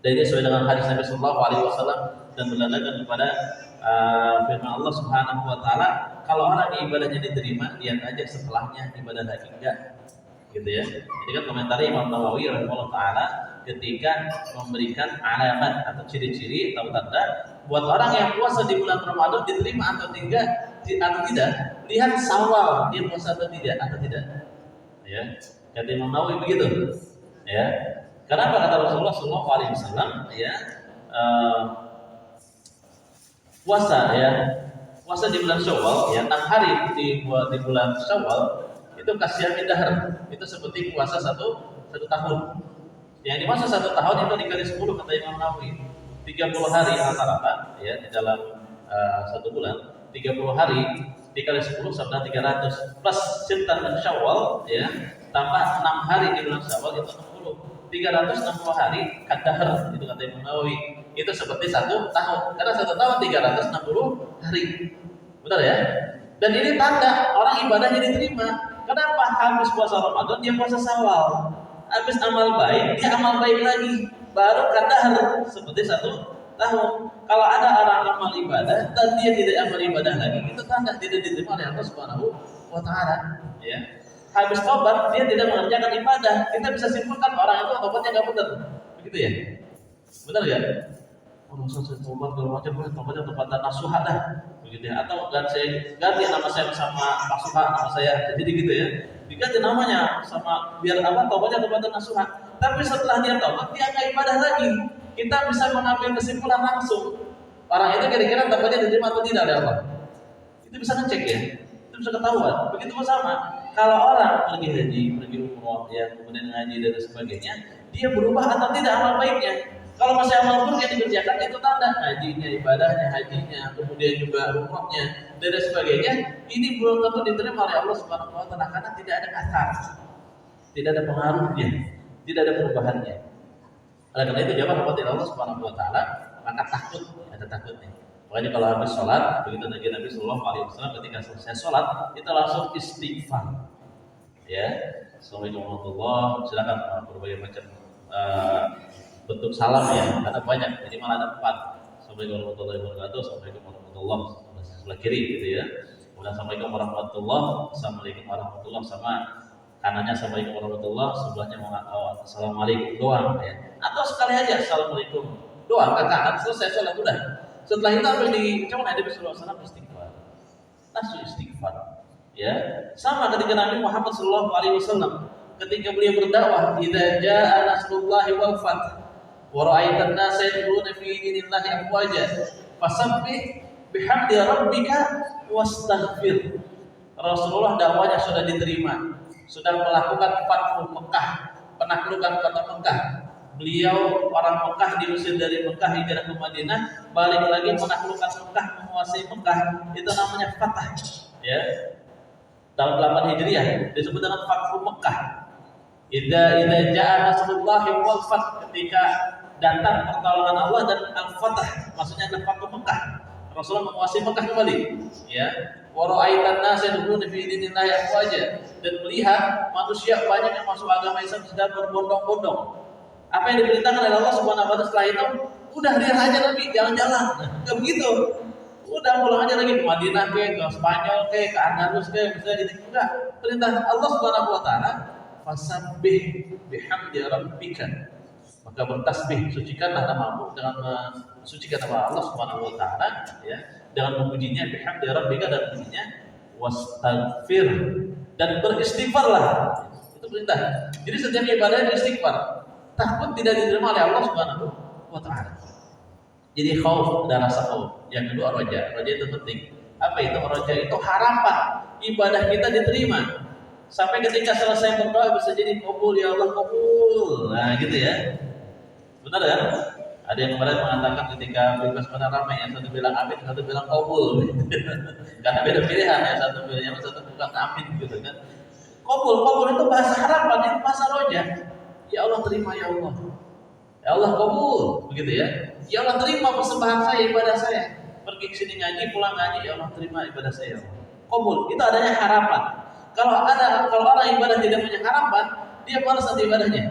Dan ini sesuai dengan hadis Nabi Sallallahu Alaihi Wasallam dan berlandaskan kepada firman Allah Subhanahu Wa Taala, kalau orang ibadahnya diterima, lihat aja setelahnya ibadah lagi enggak, gitu ya. Jadi kan komentar Imam Nawawi rahimahullah taala ketika memberikan alamat atau ciri-ciri atau tanda buat orang yang puasa di bulan Ramadan diterima atau tidak, lihat Syawal dia puasa atau tidak, ya. Kata Imam Nawawi begitu, ya. Karena kata Rasulullah Sallallahu Alaihi Wasallam, ya, puasa di bulan Syawal, ya 6 hari di bulan Syawal itu kasiyamid dahr, itu seperti puasa satu tahun. Yang dimaksud 1 tahun itu dikali 10 kata Imam Nawawi, 30 hari rata-rata, ya di dalam 1 bulan. 30 hari dikali 10 sama 300 plus sintan dan Syawal, ya tambah 6 hari di bulan Syawal itu 60. 360 hari kadahar itu kata Imam Nawawi. Itu seperti 1 tahun. Karena 1 tahun 360 hari. Benar ya? Dan ini tanda orang ibadahnya diterima. Kenapa? Habis puasa Ramadan dia puasa Syawal. Habis amal baik dia amal baik lagi. Baru kadahar seperti 1 tahun. Kalau ada orang amal ibadah dan dia tidak amal ibadah lagi, itu tanda tidak diterima oleh Allah Subhanahu wa taala, ya. Habis tobat dia tidak mengerjakan ibadah, kita bisa simpulkan orang itu tobatnya nggak benar, begitu ya? Benar ya? Oh, saya tobat kalau macam tobatnya tobat nasuha dah, begitu ya? Atau ganti nama saya sama Pak Suha, nama saya, jadi gitu ya? Diganti namanya sama biar apa? Tobatnya tobat nasuha. Tapi setelah dia tobat, dia nggak ibadah lagi. Kita bisa mengambil kesimpulan langsung. Orang itu kira-kira tobatnya diterima atau tidak oleh Allah. Itu bisa ngecek ya, itu bisa ketahuan. Begitu pun sama. Kalau orang pergi haji, pergi umroh, ya kemudian ngaji dan sebagainya, dia berubah atau tidak amal baiknya. Kalau masih amal buruk yang dikerjakan itu tanda hajinya, ibadahnya, hajinya, kemudian juga umrohnya dan sebagainya. Ini belum tentu diterima oleh Allah Subhanahu wa taala karena tidak ada asar, tidak ada pengaruhnya, tidak ada perubahannya. Oleh karena itu jawab kepada Allah Subhanahu wa taala, maka takut, ada takutnya. Makanya kalau habis sholat, begitu Nabi Sallallahu Alaihi Wasallam ketika selesai sholat, kita langsung istighfar. Ya, Assalamualaikum warahmatullahi wabarakatuh. Silakan berbagai macam bentuk salam ya, karena banyak. Jadi malah ada 4. Assalamualaikum warahmatullahi wabarakatuh. Assalamualaikum warahmatullahi wabarakatuh. Sebelah kiri gitu ya. Kemudian Assalamualaikum warahmatullahi wabarakatuh. Assalamualaikum warahmatullahi wabarakatuh. Sama kanannya Assalamualaikum warahmatullahi wabarakatuh. Sebelahnya Assalamualaikum doang ya. Atau sekali aja Assalamualaikum doang ke kanan, selesai sholat udah. Setelah itu apa yang diucapkan Nabi Sallallahu Alaihi Wasallam? Istighfar. Langsung istighfar. Ya, sama ketika Nabi Muhammad Sallallahu Alaihi Wasallam ketika beliau berdakwah, idza jaa nasrullahi wal fath wa ra'aitan nasa yadkhuluna fi dinillahi afwaja fasabbih bihamdi rabbika wastaghfir. Rasulullah dakwanya sudah diterima, sudah melakukan fathu Mekah, penaklukan kota Mekah. Beliau orang Mekah diusir dari Mekah hijrah ke Madinah, balik lagi menaklukkan Mekah, menguasai Mekah. Itu namanya fatah. Ya. Tahun 8 Hijriah disebut dengan Fathu Mekah. Idza jaa nasrullahi wal fath, ketika datang pertolongan Allah dan al-fatah, maksudnya ada Fathu Mekah. Rasulullah menguasai Mekah kembali. Ya. Wa ra'aitan nasa yadkhuluna fi dinillahi afwaja, dan melihat manusia banyak yang masuk agama Islam sedang berbondong-bondong. Apa yang diperintahkan oleh Allah Subhanahu wa taala setelah itu, udah lihat aja Nabi, jalan-jalan. Enggak begitu. Udah pulang aja lagi ke Madinah ke Spanyol ke Andalus misalnya gitu. Enggak, perintah Allah Subhanahu wa taala, fasabbih bihamdi rabbika. Maka bertasbih, sucikanlah namamu dengan mensucikan nama Allah Subhanahu wa taala ya, dengan memujinya bihamdi rabbika, dan memujinya wastaghfir, dan beristighfarlah. Itu perintah. Jadi setiap ibadah istighfar. Takut tidak diterima oleh Allah Subhanahu wa taala. Jadi khauf, ada rasa khauf. Yang kedua roja. Roja itu penting. Apa itu roja? Itu harapan ibadah kita diterima. Sampai ketika selesai berdoa bisa jadi kabul, ya Allah kabul. Nah, gitu ya. Benar kan? Ada yang kemarin mengatakan ketika bebas pada ramai, yang satu bilang amin, satu bilang kabul. Karena beda pilihan, yang satu bilang satu bukan amin gitu kan. Kabul itu bahasa harapan, itu bahasa roja. Ya Allah terima ya Allah. Ya Allah kabul, begitu ya. Ya Allah terima persembahan saya, ibadah saya. Pergi ke sini ngaji, pulang ngaji, ya Allah terima ibadah saya. Kabul, itu adanya harapan. Kalau orang ibadah tidak punya harapan, dia malas nanti ibadahnya.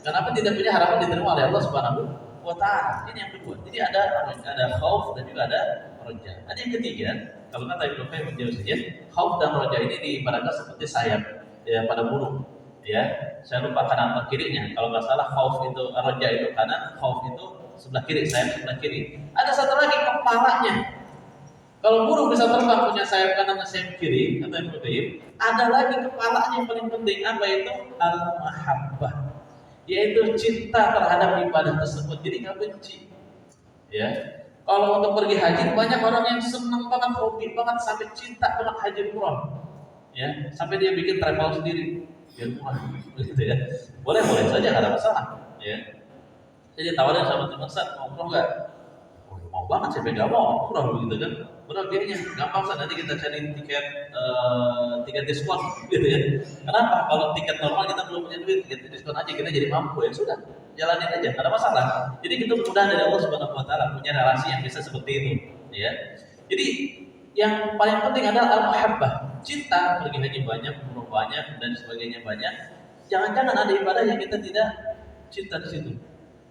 Kenapa tidak punya harapan diterima oleh Allah Subhanahu wa taala? Ini yang kedua. Jadi ada khauf dan juga ada roja. Ada yang ketiga, kalau kata Ibnu Qayyim al-Jauziyah, khauf dan roja ini diibaratkan seperti sayap ya pada burung. Ya, saya lupa kanan atau kirinya. Kalau nggak salah khauf itu roja itu kanan, khauf itu sebelah kiri, sayap sebelah kiri. Ada satu lagi kepalanya. Kalau burung bisa terbang punya sayap kanan dan sayap kiri, kata Ibnu Qayyim, ada lagi kepalanya yang paling penting, apa itu? Al-mahabbah, yaitu cinta terhadap ibadah tersebut. Jadi nggak benci. Ya, kalau untuk pergi haji banyak orang yang senang banget, hobi banget, sampai cinta banget haji umrah. Ya, sampai dia bikin travel sendiri. Biar murah, begitu ya. Boleh saja, nggak ada masalah. Ya. Jadi tawarin sama teman saya, mau umroh nggak? Oh, mau banget, saya nggak mau umroh begitu kan. Berapa biayanya? Gampang saja, nanti kita cari tiket diskon, gitu ya. Kenapa? Kalau tiket normal kita belum punya duit, tiket diskon aja kita jadi mampu, ya sudah, jalanin aja, nggak ada masalah. Jadi itu kemudahan dari Allah Subhanahu wa taala, punya relasi yang bisa seperti itu, ya. Jadi yang paling penting adalah al-mahabbah, cinta. Pergi haji banyak, umroh banyak, dan sebagainya banyak. Jangan-jangan ada ibadah yang kita tidak cinta di situ.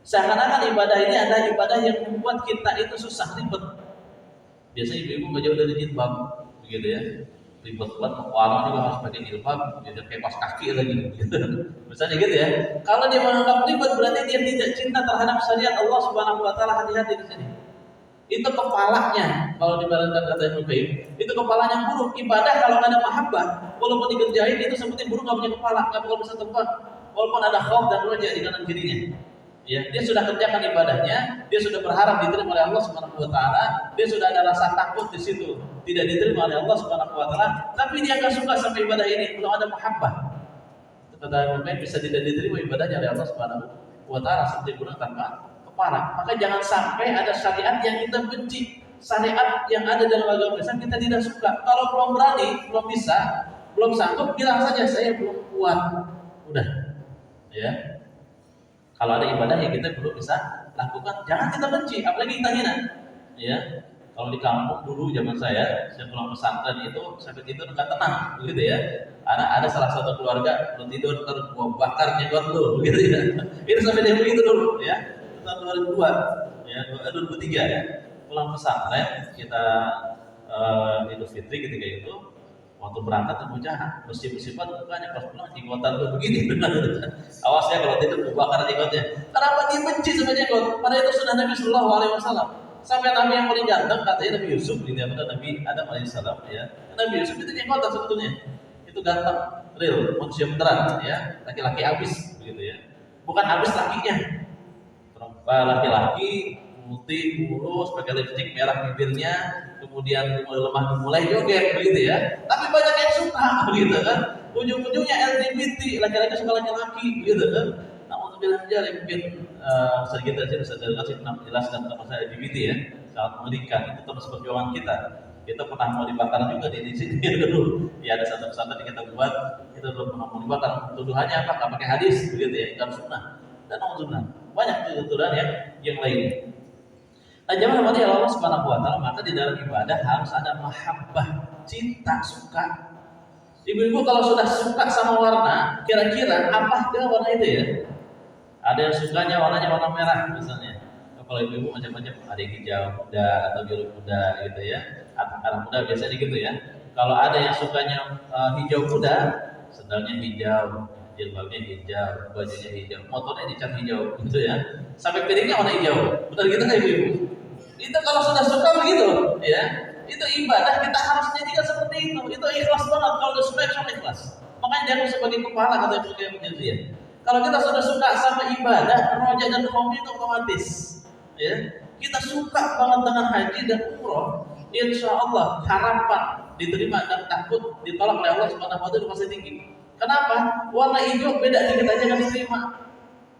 Seakan-akan ibadah ini adalah ibadah yang membuat kita itu susah, ribet. Biasanya ibu-ibu nggak jauh dari jilbab, begitu ya. Ribet banget, orang juga harus pakai jilbab, jadi kayak pas kaki lagi. Gitu. Misalnya gitu ya. Kalau dia menganggap ribet berarti dia tidak cinta terhadap syariat Allah Subhanahu Wa Taala. Hati-hati di sini. Itu kepalanya, kalau dibaratkan kata Ibnu Qayyim, itu kepalanya buruk. Ibadah kalau nggak ada mahabbah, walaupun dikerjain itu seperti buruk, nggak punya kepala, nggak bakal bisa terbang. Walaupun ada khauf dan roja di kanan kirinya. Ya, dia sudah kerjakan ibadahnya, dia sudah berharap diterima oleh Allah Subhanahu Wa Taala, dia sudah ada rasa takut di situ, tidak diterima oleh Allah Subhanahu Wa Taala, tapi dia nggak suka sama ibadah ini, belum ada mahabbah. Tetapi mungkin bisa tidak diterima ibadahnya oleh Allah Subhanahu Wa Taala seperti burung tanpa kepala. Maka jangan sampai ada syariat yang kita benci, syariat yang ada dalam agama Islam kita tidak suka. Kalau belum berani, belum bisa, belum sanggup, bilang saja saya belum kuat, udah, ya. Kalau ada ibadah yang kita belum bisa lakukan, jangan kita benci, apalagi kita hina. Ya, kalau di kampung dulu zaman saya pulang pesantren itu sampai tidur nggak tenang, begitu ya. Ada salah satu keluarga belum tidur gua bakar jenggot lu, begitu ya. Itu sampai dia begitu dulu, ya. Tahun 2002, ya 2003 ya. Pulang pesantren kita Idul Fitri ketika itu. Waktu berangkat tuh bocah bersih-bersifan mukanya pas pulang jenggotan tuh begini. Awas ya kalau tidur kebakar jenggotnya. Kenapa dia benci sama jenggot? Pada itu sudah Nabi Sallallahu Alaihi Wasallam. Sampai Nabi yang paling ganteng katanya Nabi Yusuf, gitu ya, Nabi Adam Alaihissalam ya. Nabi Yusuf itu jenggotan sebetulnya. Itu ganteng, real, manusia beneran ya. Laki-laki abis begitu ya. Bukan abis lakinya. Laki-laki putih, mulus, pakai lipstik merah bibirnya, kemudian lemah mulai joget begitu ya. Tapi banyak yang suka begitu kan. Ujung-ujungnya LGBT, laki-laki suka laki-laki begitu kan. Namun bilang aja mungkin sedikit aja bisa jelaskan tentang masalah LGBT ya. Sangat mengerikan, itu terus perjuangan kita. Kita pernah mau dibakar juga di sini dulu. Ya ada satu pesantren yang kita buat, kita belum pernah mau dibakar. Tuduhannya apa? Nggak pakai hadis begitu ya, ingkar sunnah. Dan sunnah. Banyak tuduhan yang lain. Nah, jangan mati Allah Subhanahu Wa Taala, maka di dalam ibadah harus ada mahabbah, cinta, suka. Ibu-ibu kalau sudah suka sama warna, kira-kira apa warna itu ya? Ada yang sukanya warnanya warna merah misalnya. Kalau ibu-ibu macam-macam, ada yang hijau muda atau biru muda gitu ya. Atau muda biasanya gitu ya. Kalau ada yang sukanya hijau muda, sendalnya hijau, jilbabnya hijau, bajunya hijau, motornya dicat hijau gitu ya. Sampai piringnya warna hijau. Benar gitu kan ibu-ibu? Itu kalau sudah suka begitu, ya. Itu ibadah kita harus jadikan seperti itu. Itu ikhlas banget kalau sudah suka sama ikhlas. Makanya jangan sebagai kepala kata Ibnu Qayyim ya. Kalau kita sudah suka sama ibadah, roja dan hobi itu otomatis, ya. Kita suka banget dengan haji dan umroh, insya Allah harapan diterima dan takut ditolak oleh Allah Subhanahu Wa Taala masih tinggi. Kenapa? Warna hijau beda dikit aja kan diterima.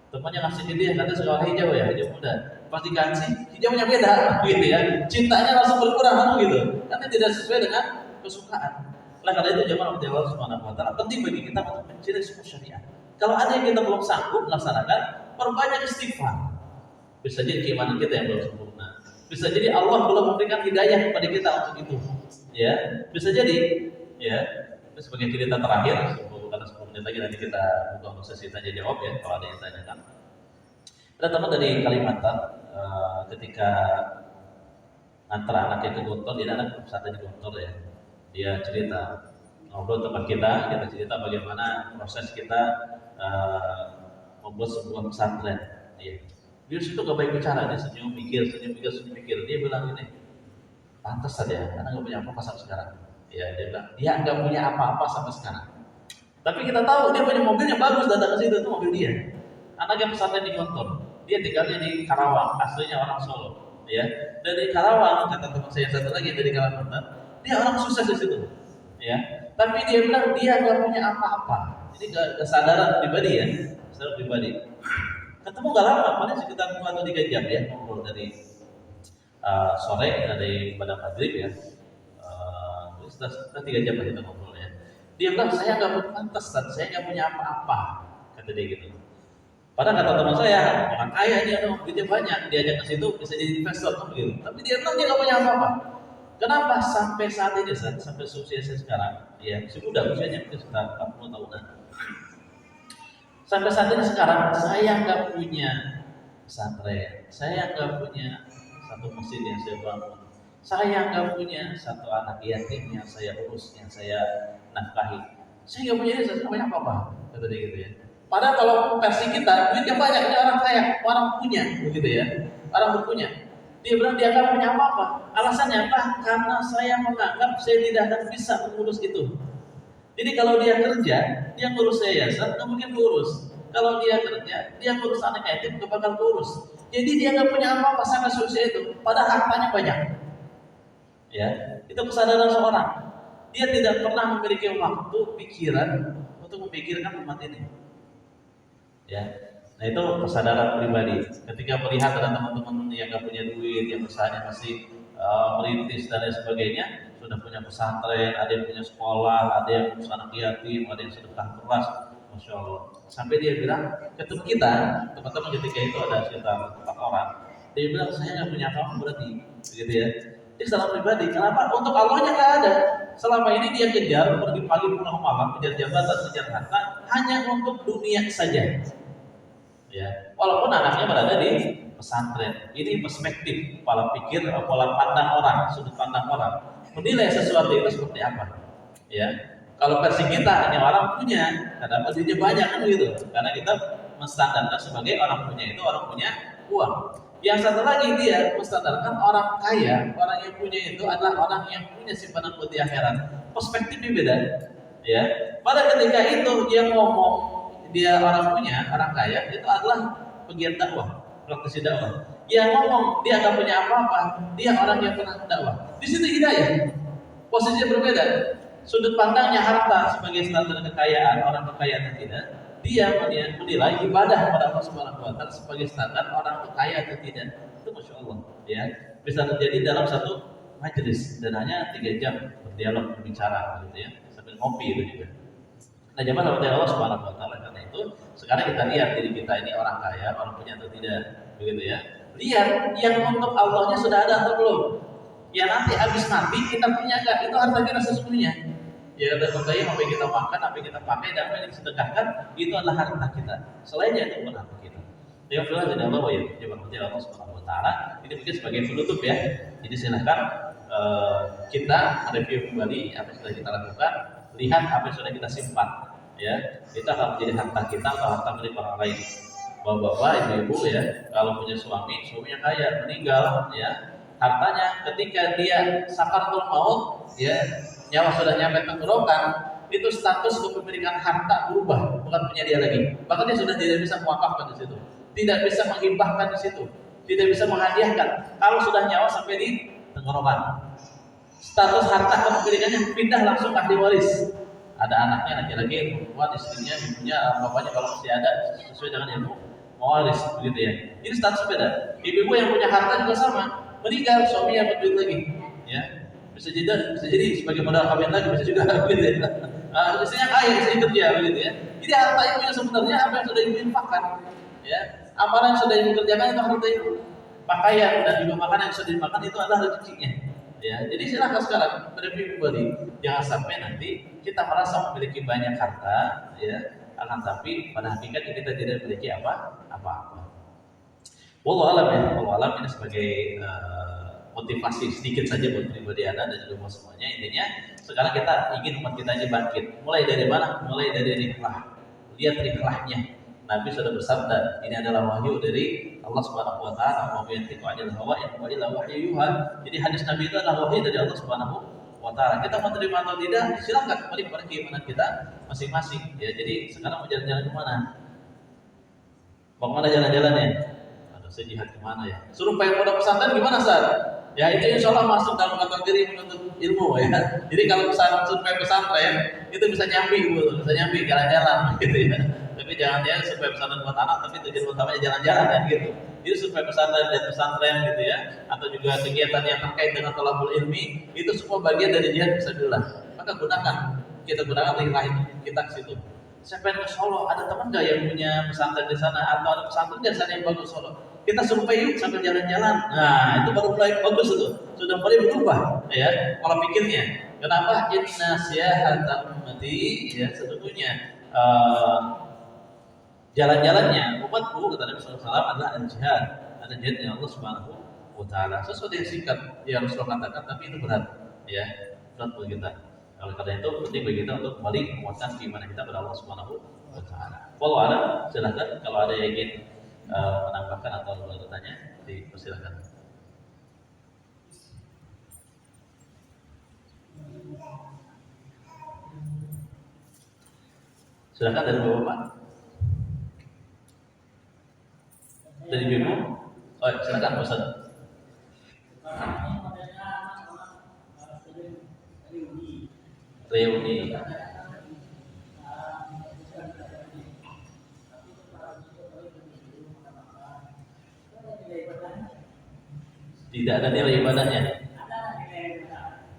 Temannya ngasih hadiah, kata suka warna hijau ya, hijau muda. Pas dikasih, hijaunya beda, gitu ya. Cintanya langsung berkurang, gitu. Karena tidak sesuai dengan kesukaan. Oleh karena itu, jemaah Allah Subhanahu Wa Taala penting bagi kita untuk mencari semua syariat. Kalau ada yang kita belum sanggup melaksanakan, perbanyak istighfar. Bisa jadi keimanan kita yang belum sempurna. Bisa jadi Allah belum memberikan hidayah kepada kita untuk itu. Ya, bisa jadi. Ya, itu sebagai cerita terakhir. Karena 10 menit lagi nanti kita buka untuk sesi tanya jawab ya, kalau ada yang tanyakan. Ada teman dari Kalimantan, ketika antara anaknya ke Gontor, dia anak pesantren di Gontor ya. Dia cerita ngobrol tempat kita cerita bagaimana proses kita membuat sebuah pesantren. Ya. Dia situ gak baik bicara, dia senyum mikir. Dia bilang ini, pantas saja, karena nggak punya apa-apa sampai sekarang. Ya, dia bilang dia nggak punya apa-apa sampai sekarang. Tapi kita tahu dia punya mobil yang bagus, datang ke situ itu mobil dia. Anaknya pesantren di Gontor, dia tinggalnya di Karawang, aslinya orang Solo. Ya, dari Karawang kata teman saya satu lagi dari Kalimantan, dia orang sukses di situ. Ya, tapi dia bilang dia nggak punya apa-apa. Ini kesadaran pribadi ya, kesadaran pribadi. Ketemu gak lama, paling sekitar 2 atau 3 jam ya ngobrol dari sore dari pada maghrib ya. Setelah 3 jam lah kita ngobrol ya. Dia bilang saya nggak pantas, saya nggak punya apa-apa, kata dia gitu. Padahal kata teman saya orang kaya dia dong, duitnya banyak, diajak ke situ bisa jadi investor kan begitu. Tapi dia bilang dia nggak punya apa-apa. Kenapa sampai saat ini sampai usia saya sekarang ya masih muda usianya mungkin sekitar 40 tahunan. Sampai saat ini sekarang saya nggak punya pesantren, saya nggak punya satu masjid yang saya bangun, saya nggak punya satu anak yatim yang saya urus, yang saya nafkahi, saya nggak punya ini, saya punya apa-apa, kata dia gitu ya. Padahal kalau versi kita, duitnya banyak, ini orang kaya, orang punya, begitu ya, orang berpunya. Dia bilang dia nggak punya apa-apa. Alasannya apa? Karena saya menganggap saya tidak akan bisa mengurus itu. Jadi kalau dia kerja, dia ngurus yayasan, nggak mungkin ngurus. Kalau dia kerja, dia ngurus anak yatim, nggak bakal ngurus. Jadi dia nggak punya apa-apa sampai seusia itu. Padahal hartanya banyak. Ya, itu kesadaran seorang. Dia tidak pernah memiliki waktu, pikiran untuk memikirkan umat ini. Ya, nah itu kesadaran pribadi. Ketika melihat ada teman-teman yang nggak punya duit, yang usahanya masih merintis dan lain sebagainya, sudah punya pesantren, ada yang punya sekolah, ada yang urus anak yatim, ada yang sedekah keras, masya Allah. Sampai dia bilang, ketemu kita, teman-teman ketika itu ada sekitar 4 orang, dia bilang saya nggak punya apa-apa berarti, begitu ya. Ini salah pribadi. Kenapa? Untuk Allahnya nggak ada. Selama ini dia kejar, pergi pagi pulang malam, kejar jabatan, kejar harta, hanya untuk dunia saja. Ya, walaupun anaknya berada di pesantren. Ini perspektif, pola pikir, pola pandang orang, sudut pandang orang. Menilai sesuatu itu seperti apa? Ya, kalau versi kita hanya orang punya, karena duitnya banyak kan begitu. Karena kita menstandarkan sebagai orang punya itu orang punya uang. Yang satu lagi dia menstandarkan orang kaya, orang yang punya itu adalah orang yang punya simpanan buat di akhirat. Perspektifnya beda. Ya, pada ketika itu dia ngomong dia orang punya, orang kaya, itu adalah pegiat dakwah, praktisi dakwah. Yang ngomong dia nggak punya apa-apa, dia orang yang pernah dakwah. Di situ hidayah. Posisinya berbeda. Sudut pandangnya harta sebagai standar kekayaan, orang kekaya atau tidak. Dia menilai ibadah kepada Allah Subhanahu wa taala sebagai standar orang itu kaya atau tidak. Itu masya Allah, ya. Bisa terjadi dalam satu majelis dan hanya 3 jam berdialog berbicara gitu ya, sambil ngopi itu juga. Nah, zaman Allah Subhanahu wa taala, karena itu sekarang kita lihat diri kita ini orang kaya, orang punya atau tidak, begitu ya. Lihat yang untuk Allahnya sudah ada atau belum. Ya nanti habis mati kita punya enggak? Itu harta kita sesungguhnya. Ya kata saya, apa yang kita makan, apa yang kita pakai, dan apa yang disedekahkan, itu adalah harta kita. Selainnya itu bukan harta kita. Ya sudah, jadi Allah ya berarti Allah Subhanahu wa taala. Ini mungkin sebagai penutup ya. Jadi silahkan kita review kembali apa yang sudah kita lakukan, lihat apa yang sudah kita simpan. Ya, itu akan menjadi harta kita atau harta milik orang lain. Bapak-bapak, ibu-ibu ya, kalau punya suaminya kaya, meninggal ya, hartanya ketika dia sakaratul maut ya, nyawa sudah nyampe tenggorokan, itu status kepemilikan harta berubah, bukan punya dia lagi. Bahkan dia sudah tidak bisa mewakafkan di situ, tidak bisa menghibahkan di situ, tidak bisa menghadiahkan. Kalau sudah nyawa sampai di tenggorokan, status harta kepemilikannya pindah langsung ke ahli waris. Ada anaknya laki-laki, perempuan, istrinya, ibunya, bapaknya kalau masih ada sesuai dengan ilmu mewaris, begitu ya. Ini status beda. Ibu-ibu yang punya harta juga sama, meninggal suaminya berduit lagi, ya. Bisa jadi sebagai modal kawin lagi, bisa juga begitu ya. Istrinya kaya, istrinya kerja, begitu ya. Jadi harta ibunya sebenarnya apa yang sudah ibu infakkan, ya. Amalan yang sudah ibu kerjakan itu harta ibu. Pakaian dan juga makanan yang sudah dimakan itu adalah rezekinya. Ya, jadi silakan sekarang review kembali. Jangan sampai nanti kita merasa memiliki banyak harta, ya, akan tapi pada hakikatnya kita tidak memiliki apa-apa. Wallahu alam ya, wallahu alam ini sebagai motivasi sedikit saja buat pribadi Anda dan juga semuanya. Intinya sekarang kita ingin umat kita ini bangkit. Mulai dari mana? Mulai dari rihlah. Lihat rihlahnya. Nabi sudah bersabda, ini adalah wahyu dari Allah Subhanahu wa taala, wa yantiqu 'anil hawa in huwa illa wahyun yuha. Jadi hadis Nabi itu adalah wahyu dari Allah Subhanahu wa taala. Kita mau terima atau tidak, silakan kembali kepada keimanan kita masing-masing. Ya, jadi sekarang mau jalan-jalan ke mana? Mau kemana jalan-jalannya? Aduh, saya jihad kemana ya? Suruh pengen pondok pesantren gimana, Ustaz? Ya itu insya Allah masuk dalam kategori menuntut ilmu ya. Jadi kalau survei pesantren itu bisa nyambi, bisa nyambi jalan-jalan gitu ya. Tapi jangan ya survei pesantren buat anak, tapi tujuan utamanya jalan-jalan ya gitu. Jadi survei pesantren dan pesantren gitu ya, atau juga kegiatan yang terkait dengan thalabul ilmi, itu semua bagian dari jihad fisabilillah. Maka kita gunakan link kita ke situ. Saya pengen ke Solo, ada teman nggak yang punya pesantren di sana atau ada pesantren di sana yang bagus Solo? Kita survei yuk sambil jalan-jalan. Nah, itu baru mulai bagus itu. Sudah mulai berubah ya pola pikirnya. Kenapa? Inna syi'atal ummati ya sesungguhnya jalan-jalannya umatku kata Nabi SAW adalah al-jihad, ada jihadnya Allah Subhanahu wa taala. Sesuatu yang singkat yang Rasulullah katakan, tapi itu berat, ya, berat bagi kita. Oleh karena itu penting bagi kita untuk kembali menguatkan keimanan kita pada Allah Subhanahu wa taala. Wallahu a'lam, silakan kalau ada yang ingin menambahkan atau bertanya, dipersilakan. Silakan dari Bapak. Dari Ibu. Oh, silakan Ustaz. Reuni. Tidak ada nilai ibadahnya.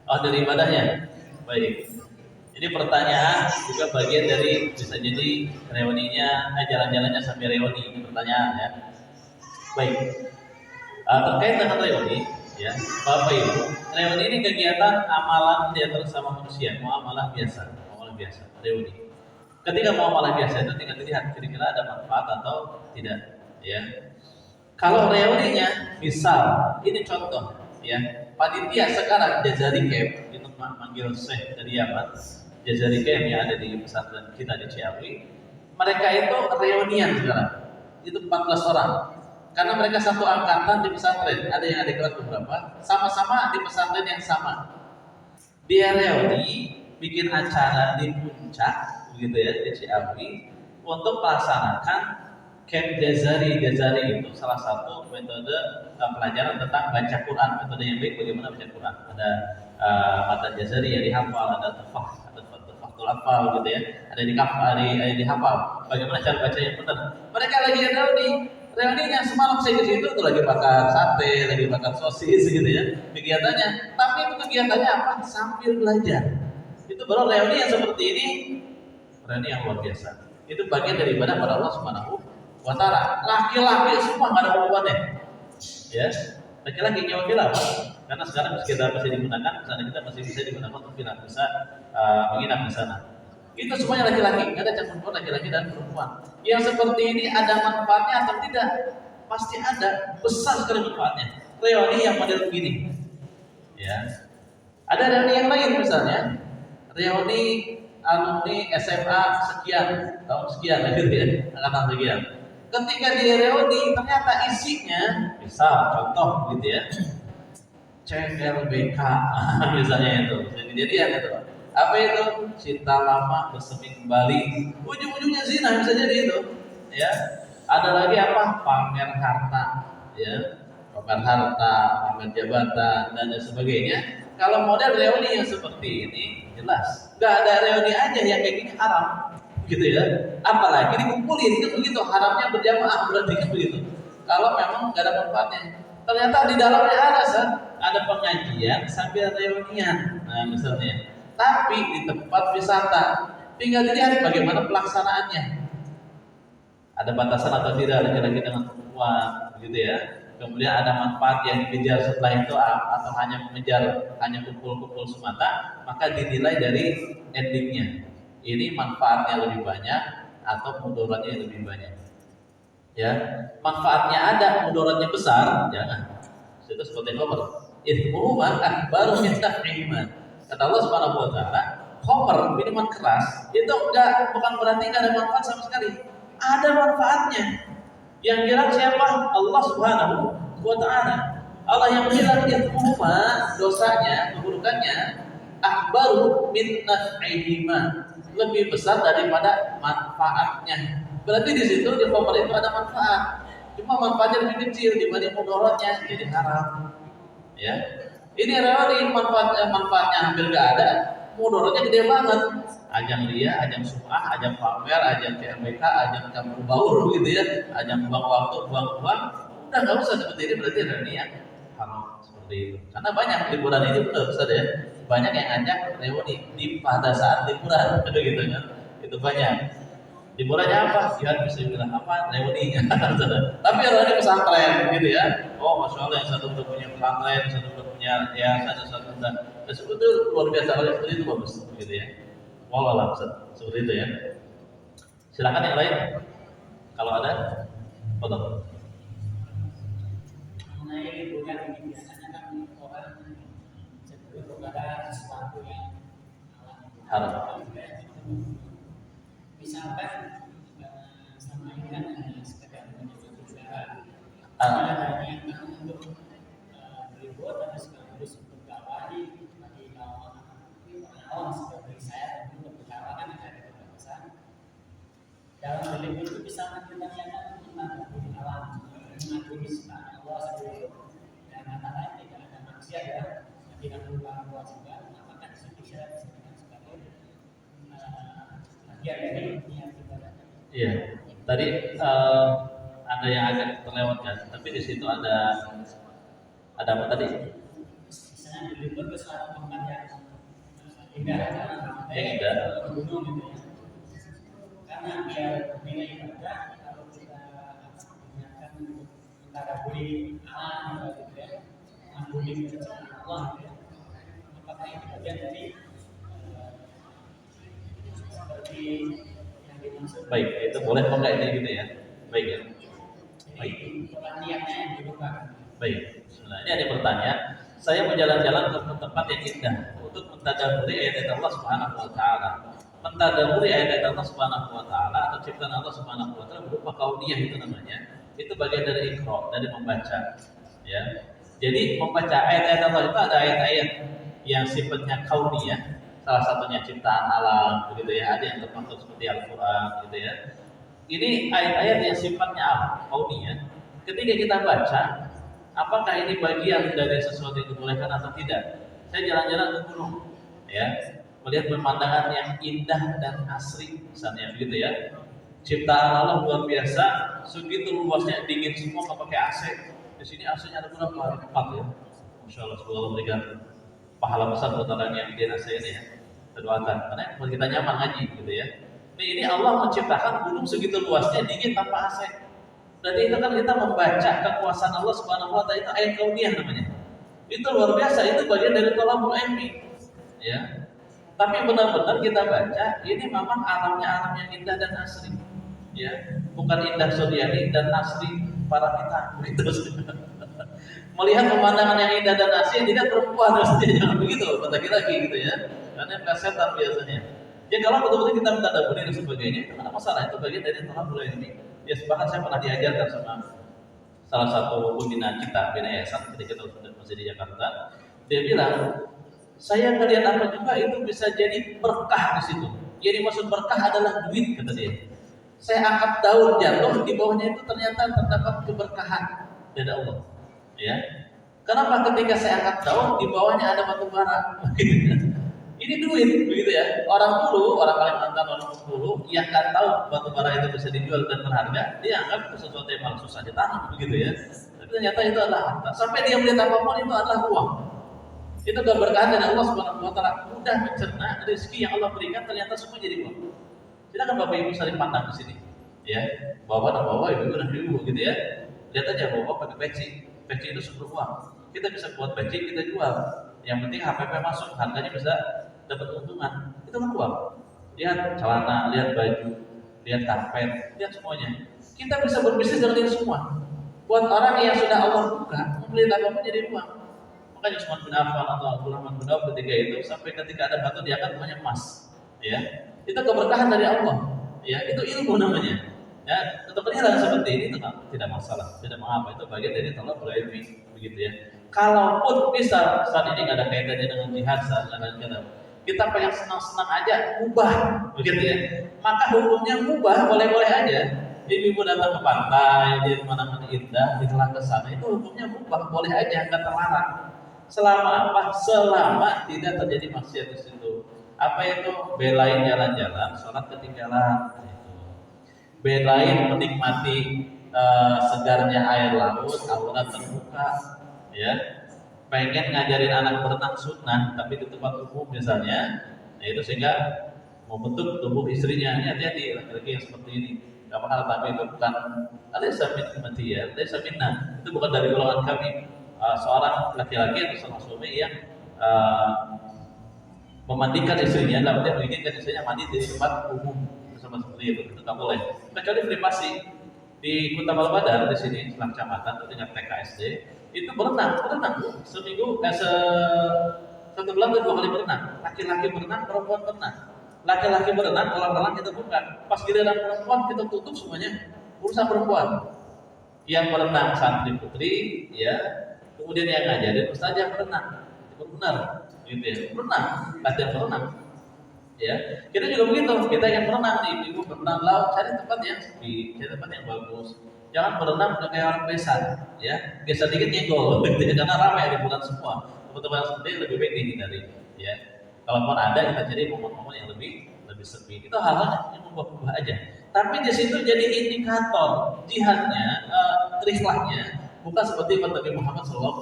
Oh, dari ibadahnya. Baik. Ini pertanyaan juga bagian dari bisa jadi reuninya, jalan-jalannya sampai reuni. Ini pertanyaan ya. Baik. Terkait dengan reuni, ya, Bapak Ibu, reuni ini kegiatan amalan di antara sama manusia, muamalah biasa, reuni. Ketika muamalah biasa itu tinggal dilihat kira-kira ada manfaat atau tidak, ya. Kalau reuninya, misal, ini contoh, ya, panitia sekarang Jazari Camp, itu manggil Syekh dari Yaman, Jazari Camp yang ada di pesantren kita di Ciawi, mereka itu reunian sekarang, itu 14 orang. Karena mereka satu angkatan di pesantren, ada yang ada kelas beberapa, sama-sama di pesantren yang sama. Dia reuni, bikin acara di puncak, begitu ya, di Ciawi, untuk melaksanakan Camp Jazari itu salah satu metode pelajaran tentang baca Quran, metode yang baik bagaimana baca Quran. Ada mata Jazari yang dihafal, ada tafahtul hafal gitu ya, ada dihafal. Bagaimana cara baca yang benar? Mereka lagi reuninya semalam saya ke situ tuh lagi bakar sate, lagi bakar sosis gitu ya, kegiatannya. Tapi itu kegiatannya apa? Sambil belajar. Itu baru reuni yang seperti ini, reuni yang luar biasa. Itu bagian dari ibadah pada Allah Subhanahu wa taala. Laki-laki semua nggak ada perempuannya, ya. Laki-laki nyawil apa? Karena sekarang kita masih digunakan, misalnya kita masih bisa digunakan untuk bisa menginap di sana. Itu semuanya laki-laki, nggak ada campur laki-laki dan perempuan. Yang seperti ini ada manfaatnya atau tidak? Pasti ada, besar sekali manfaatnya. Reuni yang model begini, ya. Ada reuni yang lain misalnya, reuni alumni SMA sekian tahun sekian, gitu ya, angkatan sekian. Ketika di reuni ternyata isinya, misal contoh gitu ya, CLBK misalnya itu, kejadian itu. Apa itu? Cinta lama bersemi kembali. Ujung-ujungnya zina bisa jadi itu. Ya. Ada lagi apa? Pamer harta, ya. Pamer harta, pamer jabatan dan sebagainya. Kalau model reuni yang seperti ini jelas. Gak ada reuni aja yang kayak gini haram, gitu ya. Apalagi dikumpulin itu begitu, haramnya berjamaah berarti kan begitu. Kalau memang gak ada manfaatnya. Ternyata di dalamnya ada pengajian sambil reunian. Nah, misalnya. Tapi di tempat wisata, tinggal dilihat bagaimana pelaksanaannya. Ada batasan atau tidak laki-laki dengan perempuan, gitu ya. Kemudian ada manfaat yang dikejar setelah itu atau hanya mengejar hanya kumpul-kumpul semata, maka dinilai dari endingnya. Ini manfaatnya lebih banyak atau mudaratnya lebih banyak. Ya, manfaatnya ada, mudaratnya besar, jangan. Itu seperti khamr. Ithmuhuma akbaru min naf'ihima. Kata Allah Subhanahu wa taala, khamr, minuman keras, itu bukan berarti enggak ada manfaat sama sekali. Ada manfaatnya. Yang bilang siapa? Allah Subhanahu wa taala. Allah yang bilang ithmuhuma, dosanya, keburukannya akbaru min naf'ihima, lebih besar daripada manfaatnya. Berarti di situ di khamr itu ada manfaat. Cuma manfaatnya lebih kecil dibanding mudaratnya, jadi haram. Ya. Ini reuni manfaatnya hampir gak ada, mudaratnya gede banget. Ajang dia, ajang sum'ah, ajang pamer, ajang CLBK, ajang campur baur gitu ya, ajang buang waktu, buang uang. Udah nggak usah seperti ini, berarti reuni yang haram seperti itu. Karena banyak liburan ini benar besar ya, banyak yang ngajak reuni di pada saat liburan, gitu kan? Itu banyak. Liburannya apa? Jihad bisa bilang apa? Reuni. Tapi reuni pesantren gitu ya. Oh, masya Allah, yang satu udah punya pesantren, satu udah punya yayasan, satu udah. Itu luar biasa, kalau seperti itu bagus, gitu ya. Wallah, seperti itu ya. Silakan yang lain. Kalau ada, betul. Mengenai liburan ini biasanya kan orang cenderung kepada sesuatu yang Haram. Misalkan selama ini kan hanya sekedar menyebut udara, Ah. ada yang untuk berlibur dan sekaligus berdakwah bagi kaum awam seperti saya untuk berdakwah kan ada keterbatasan. Dalam berlibur itu bisa menanyakan tentang alam, mengagumi ciptaan Allah sendiri, dan kata lain tidak ada manusia ya, tidak merupakan kewajiban, apakah bisa disebutkan sebagai bagian dari niat ibadah. Iya, tadi ada yang agak terlewatkan, tapi di situ ada apa tadi? Misalnya berlibur ke suatu tempat yang indah, Yang indah. gunung gitu ya. Karena biar nilai ibadah kalau kita niatkan untuk mentadaburi alam gitu ya, mengampuni kebencian Allah gitu ya, apakah ini bagian dari seperti yang dimaksud? Baik, itu boleh apa enggak ini gitu ya? Baik ya. Baik. Bukan niatnya yang dirubah. Baik. Sebenarnya ada bertanya, saya berjalan-jalan ke tempat yang indah untuk mentadaburi ayat Allah Subhanahu wa taala. Mentadaburi ayat Allah Subhanahu wa taala atau ciptaan Allah Subhanahu wa taala berupa kauniyah itu namanya. Itu bagian dari iqra, dari membaca. Ya. Jadi membaca ayat-ayat Allah itu ada ayat-ayat yang sifatnya kauniyah, salah satunya ciptaan alam begitu ya, ada yang termasuk seperti Al-Qur'an gitu ya. Ini ayat-ayat yang sifatnya alam, kauniyah. Ketika kita baca, apakah ini bagian dari sesuatu yang dibolehkan atau tidak? Saya jalan-jalan ke gunung, ya, melihat pemandangan yang indah dan asri, misalnya begitu ya. Ciptaan Allah luar biasa, segitu luasnya, dingin semua, nggak pakai AC. Di sini AC-nya ada berapa? 4 ya. Masya Allah, semoga Allah berikan pahala besar buat orang yang di AC ini ya. Kita doakan, karena buat kita nyaman ngaji gitu ya. Ini Allah menciptakan gunung segitu luasnya, dingin tanpa AC. Berarti itu kan kita membaca kekuasaan Allah Subhanahu wa taala, itu ayat kauniyah namanya. Itu luar biasa, itu bagian dari thalabul ilmi. Ya. Tapi benar-benar kita baca, ini memang alamnya alam yang indah dan asri. Ya, bukan indah sodiani dan asri para kita begitu. Melihat pemandangan yang indah dan asri tidak perempuan mestinya, jangan begitu, laki-laki gitu ya. Karena yang setan biasanya. Ya kalau betul-betul kita mentadaburi dan sebagainya, itu ada masalah, itu bagian dari thalabul ilmi. Ya bahkan saya pernah diajarkan sama salah satu pembina kita, bina yayasan ketika kita masih di Jakarta. Dia bilang, saya ngelihat apa juga itu bisa jadi berkah di situ. Jadi maksud berkah adalah duit, kata dia. Saya angkat daun jatuh, di bawahnya itu ternyata terdapat keberkahan dari Allah. Ya, kenapa ketika saya angkat daun di bawahnya ada batu bara? Ini duit, begitu ya. Orang dulu, orang Kalimantan, orang dulu yang nggak tahu batu bara itu bisa dijual dan berharga, dia anggap itu sesuatu yang malah susah ditanam, begitu ya. Tapi ternyata itu adalah harta. Sampai dia melihat apapun itu adalah uang. Itu keberkahan dari Allah Subhanahu wa taala. Mudah mencerna rezeki yang Allah berikan, ternyata semua jadi uang. Silakan Bapak Ibu saling pandang di sini. Ya, bapak dan bapak, ibu dan ibu, gitu ya. Lihat aja bapak pakai peci. Peci itu sumber uang. Kita bisa buat peci, kita jual. Yang penting HPP masuk, harganya bisa dapat keuntungan. Itu kan uang. Lihat celana, lihat baju, lihat karpet, lihat semuanya. Kita bisa berbisnis dengan ini semua. Buat orang yang sudah Allah buka, membeli apapun jadi uang. Makanya Utsman bin Affan atau Abdurrahman bin Auf ketika itu sampai ketika ada batu diangkat namanya emas. Ya, itu keberkahan dari Allah. Ya, itu ilmu namanya. Ya, untuk penilaian seperti ini tidak masalah, tidak mengapa, itu bagian dari thalabul ilmi, begitu ya. Kalaupun bisa saat ini nggak ada kaitannya dengan jihad, kita pengen senang-senang aja, mubah, begitu ya. Maka hukumnya mubah, boleh-boleh aja. Ibu datang ke pantai, di mana-mana indah, di ke sana, itu hukumnya mubah, boleh aja, nggak terlarang. Selama apa? Selama tidak terjadi maksiat di situ. Apa itu? Belain jalan-jalan, sholat ketinggalan. Belain menikmati segarnya air laut, aurat terbuka, ya. Pengen ngajarin anak berenang sunnah, tapi di tempat umum misalnya, nah itu sehingga membentuk tubuh istrinya. Ini hati-hati laki-laki yang seperti ini. Gak bakal, tapi itu bukan alaysa min ya, alaysa minna. Itu bukan dari golongan kami. Seorang laki-laki atau seorang suami yang memandikan istrinya, dalam artian menginginkan istrinya mandi di tempat umum, sama seperti itu nggak boleh. Kecuali privasi, di Kuta Badar di sini setelah kecamatan itu dengan TKSD itu berenang seminggu satu bulan itu 2 kali berenang, laki-laki berenang, perempuan berenang. Laki-laki berenang, kolam-kolam kita buka. Pas giliran perempuan kita tutup semuanya urusan perempuan. Yang berenang santri putri, ya, kemudian yang ngajarin ustazah berenang, itu benar, gitu ya, berenang, latihan berenang. Ya, kita juga begitu. Kita yang berenang nih, ibu berenang laut, cari tempat yang sepi, cari tempat yang bagus. Jangan berenang udah kayak orang besan, ya, geser dikit nyenggol, gitu ya, karena ramai di bulan semua. Teman-teman sendiri lebih baik dihindari, ya. Kalaupun ada kita cari momen-momen yang lebih lebih sepi. Itu hal-hal yang membuat aja. Tapi di situ jadi indikator jihadnya, rihlahnya bukan seperti Nabi Muhammad SAW.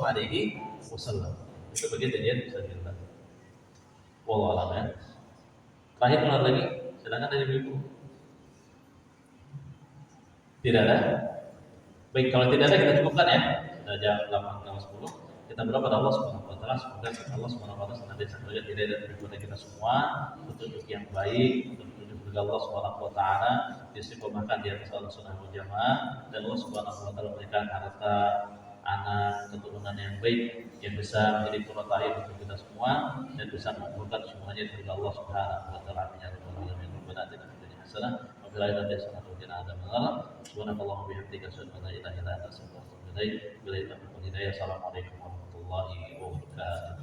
Itu begitu dia bisa dilihat. Wallahu a'lam ya. Terakhir keluar lagi, silakan dari ibu. Tidak ada. Baik, kalau tidak ada kita cukupkan ya. Sudah jam 8.10. Kita berdoa pada Allah Subhanahu wa taala semoga Allah Subhanahu wa taala senantiasa memberikan hidayah kepada kita semua, petunjuk yang baik, petunjuk dari Allah Subhanahu wa taala, diistiqomahkan di atas sunnah wal jamaah, dan Allah Subhanahu wa taala memberikan harta, anak, keturunan yang baik yang bisa menjadi qurratu a'yun untuk kita semua dan bisa mengumpulkan semuanya dari Allah Subhanahu wa taala. Amin ya rabbal alamin. Rabbana atina fid dunya hasanah wa fil akhirati hasanah wa qina adzabannar. Subhanakallahumma wa bihamdika asyhadu an la ilaha illa anta astaghfiruka wa atubu ilaik. Assalamualaikum warahmatullahi wabarakatuh.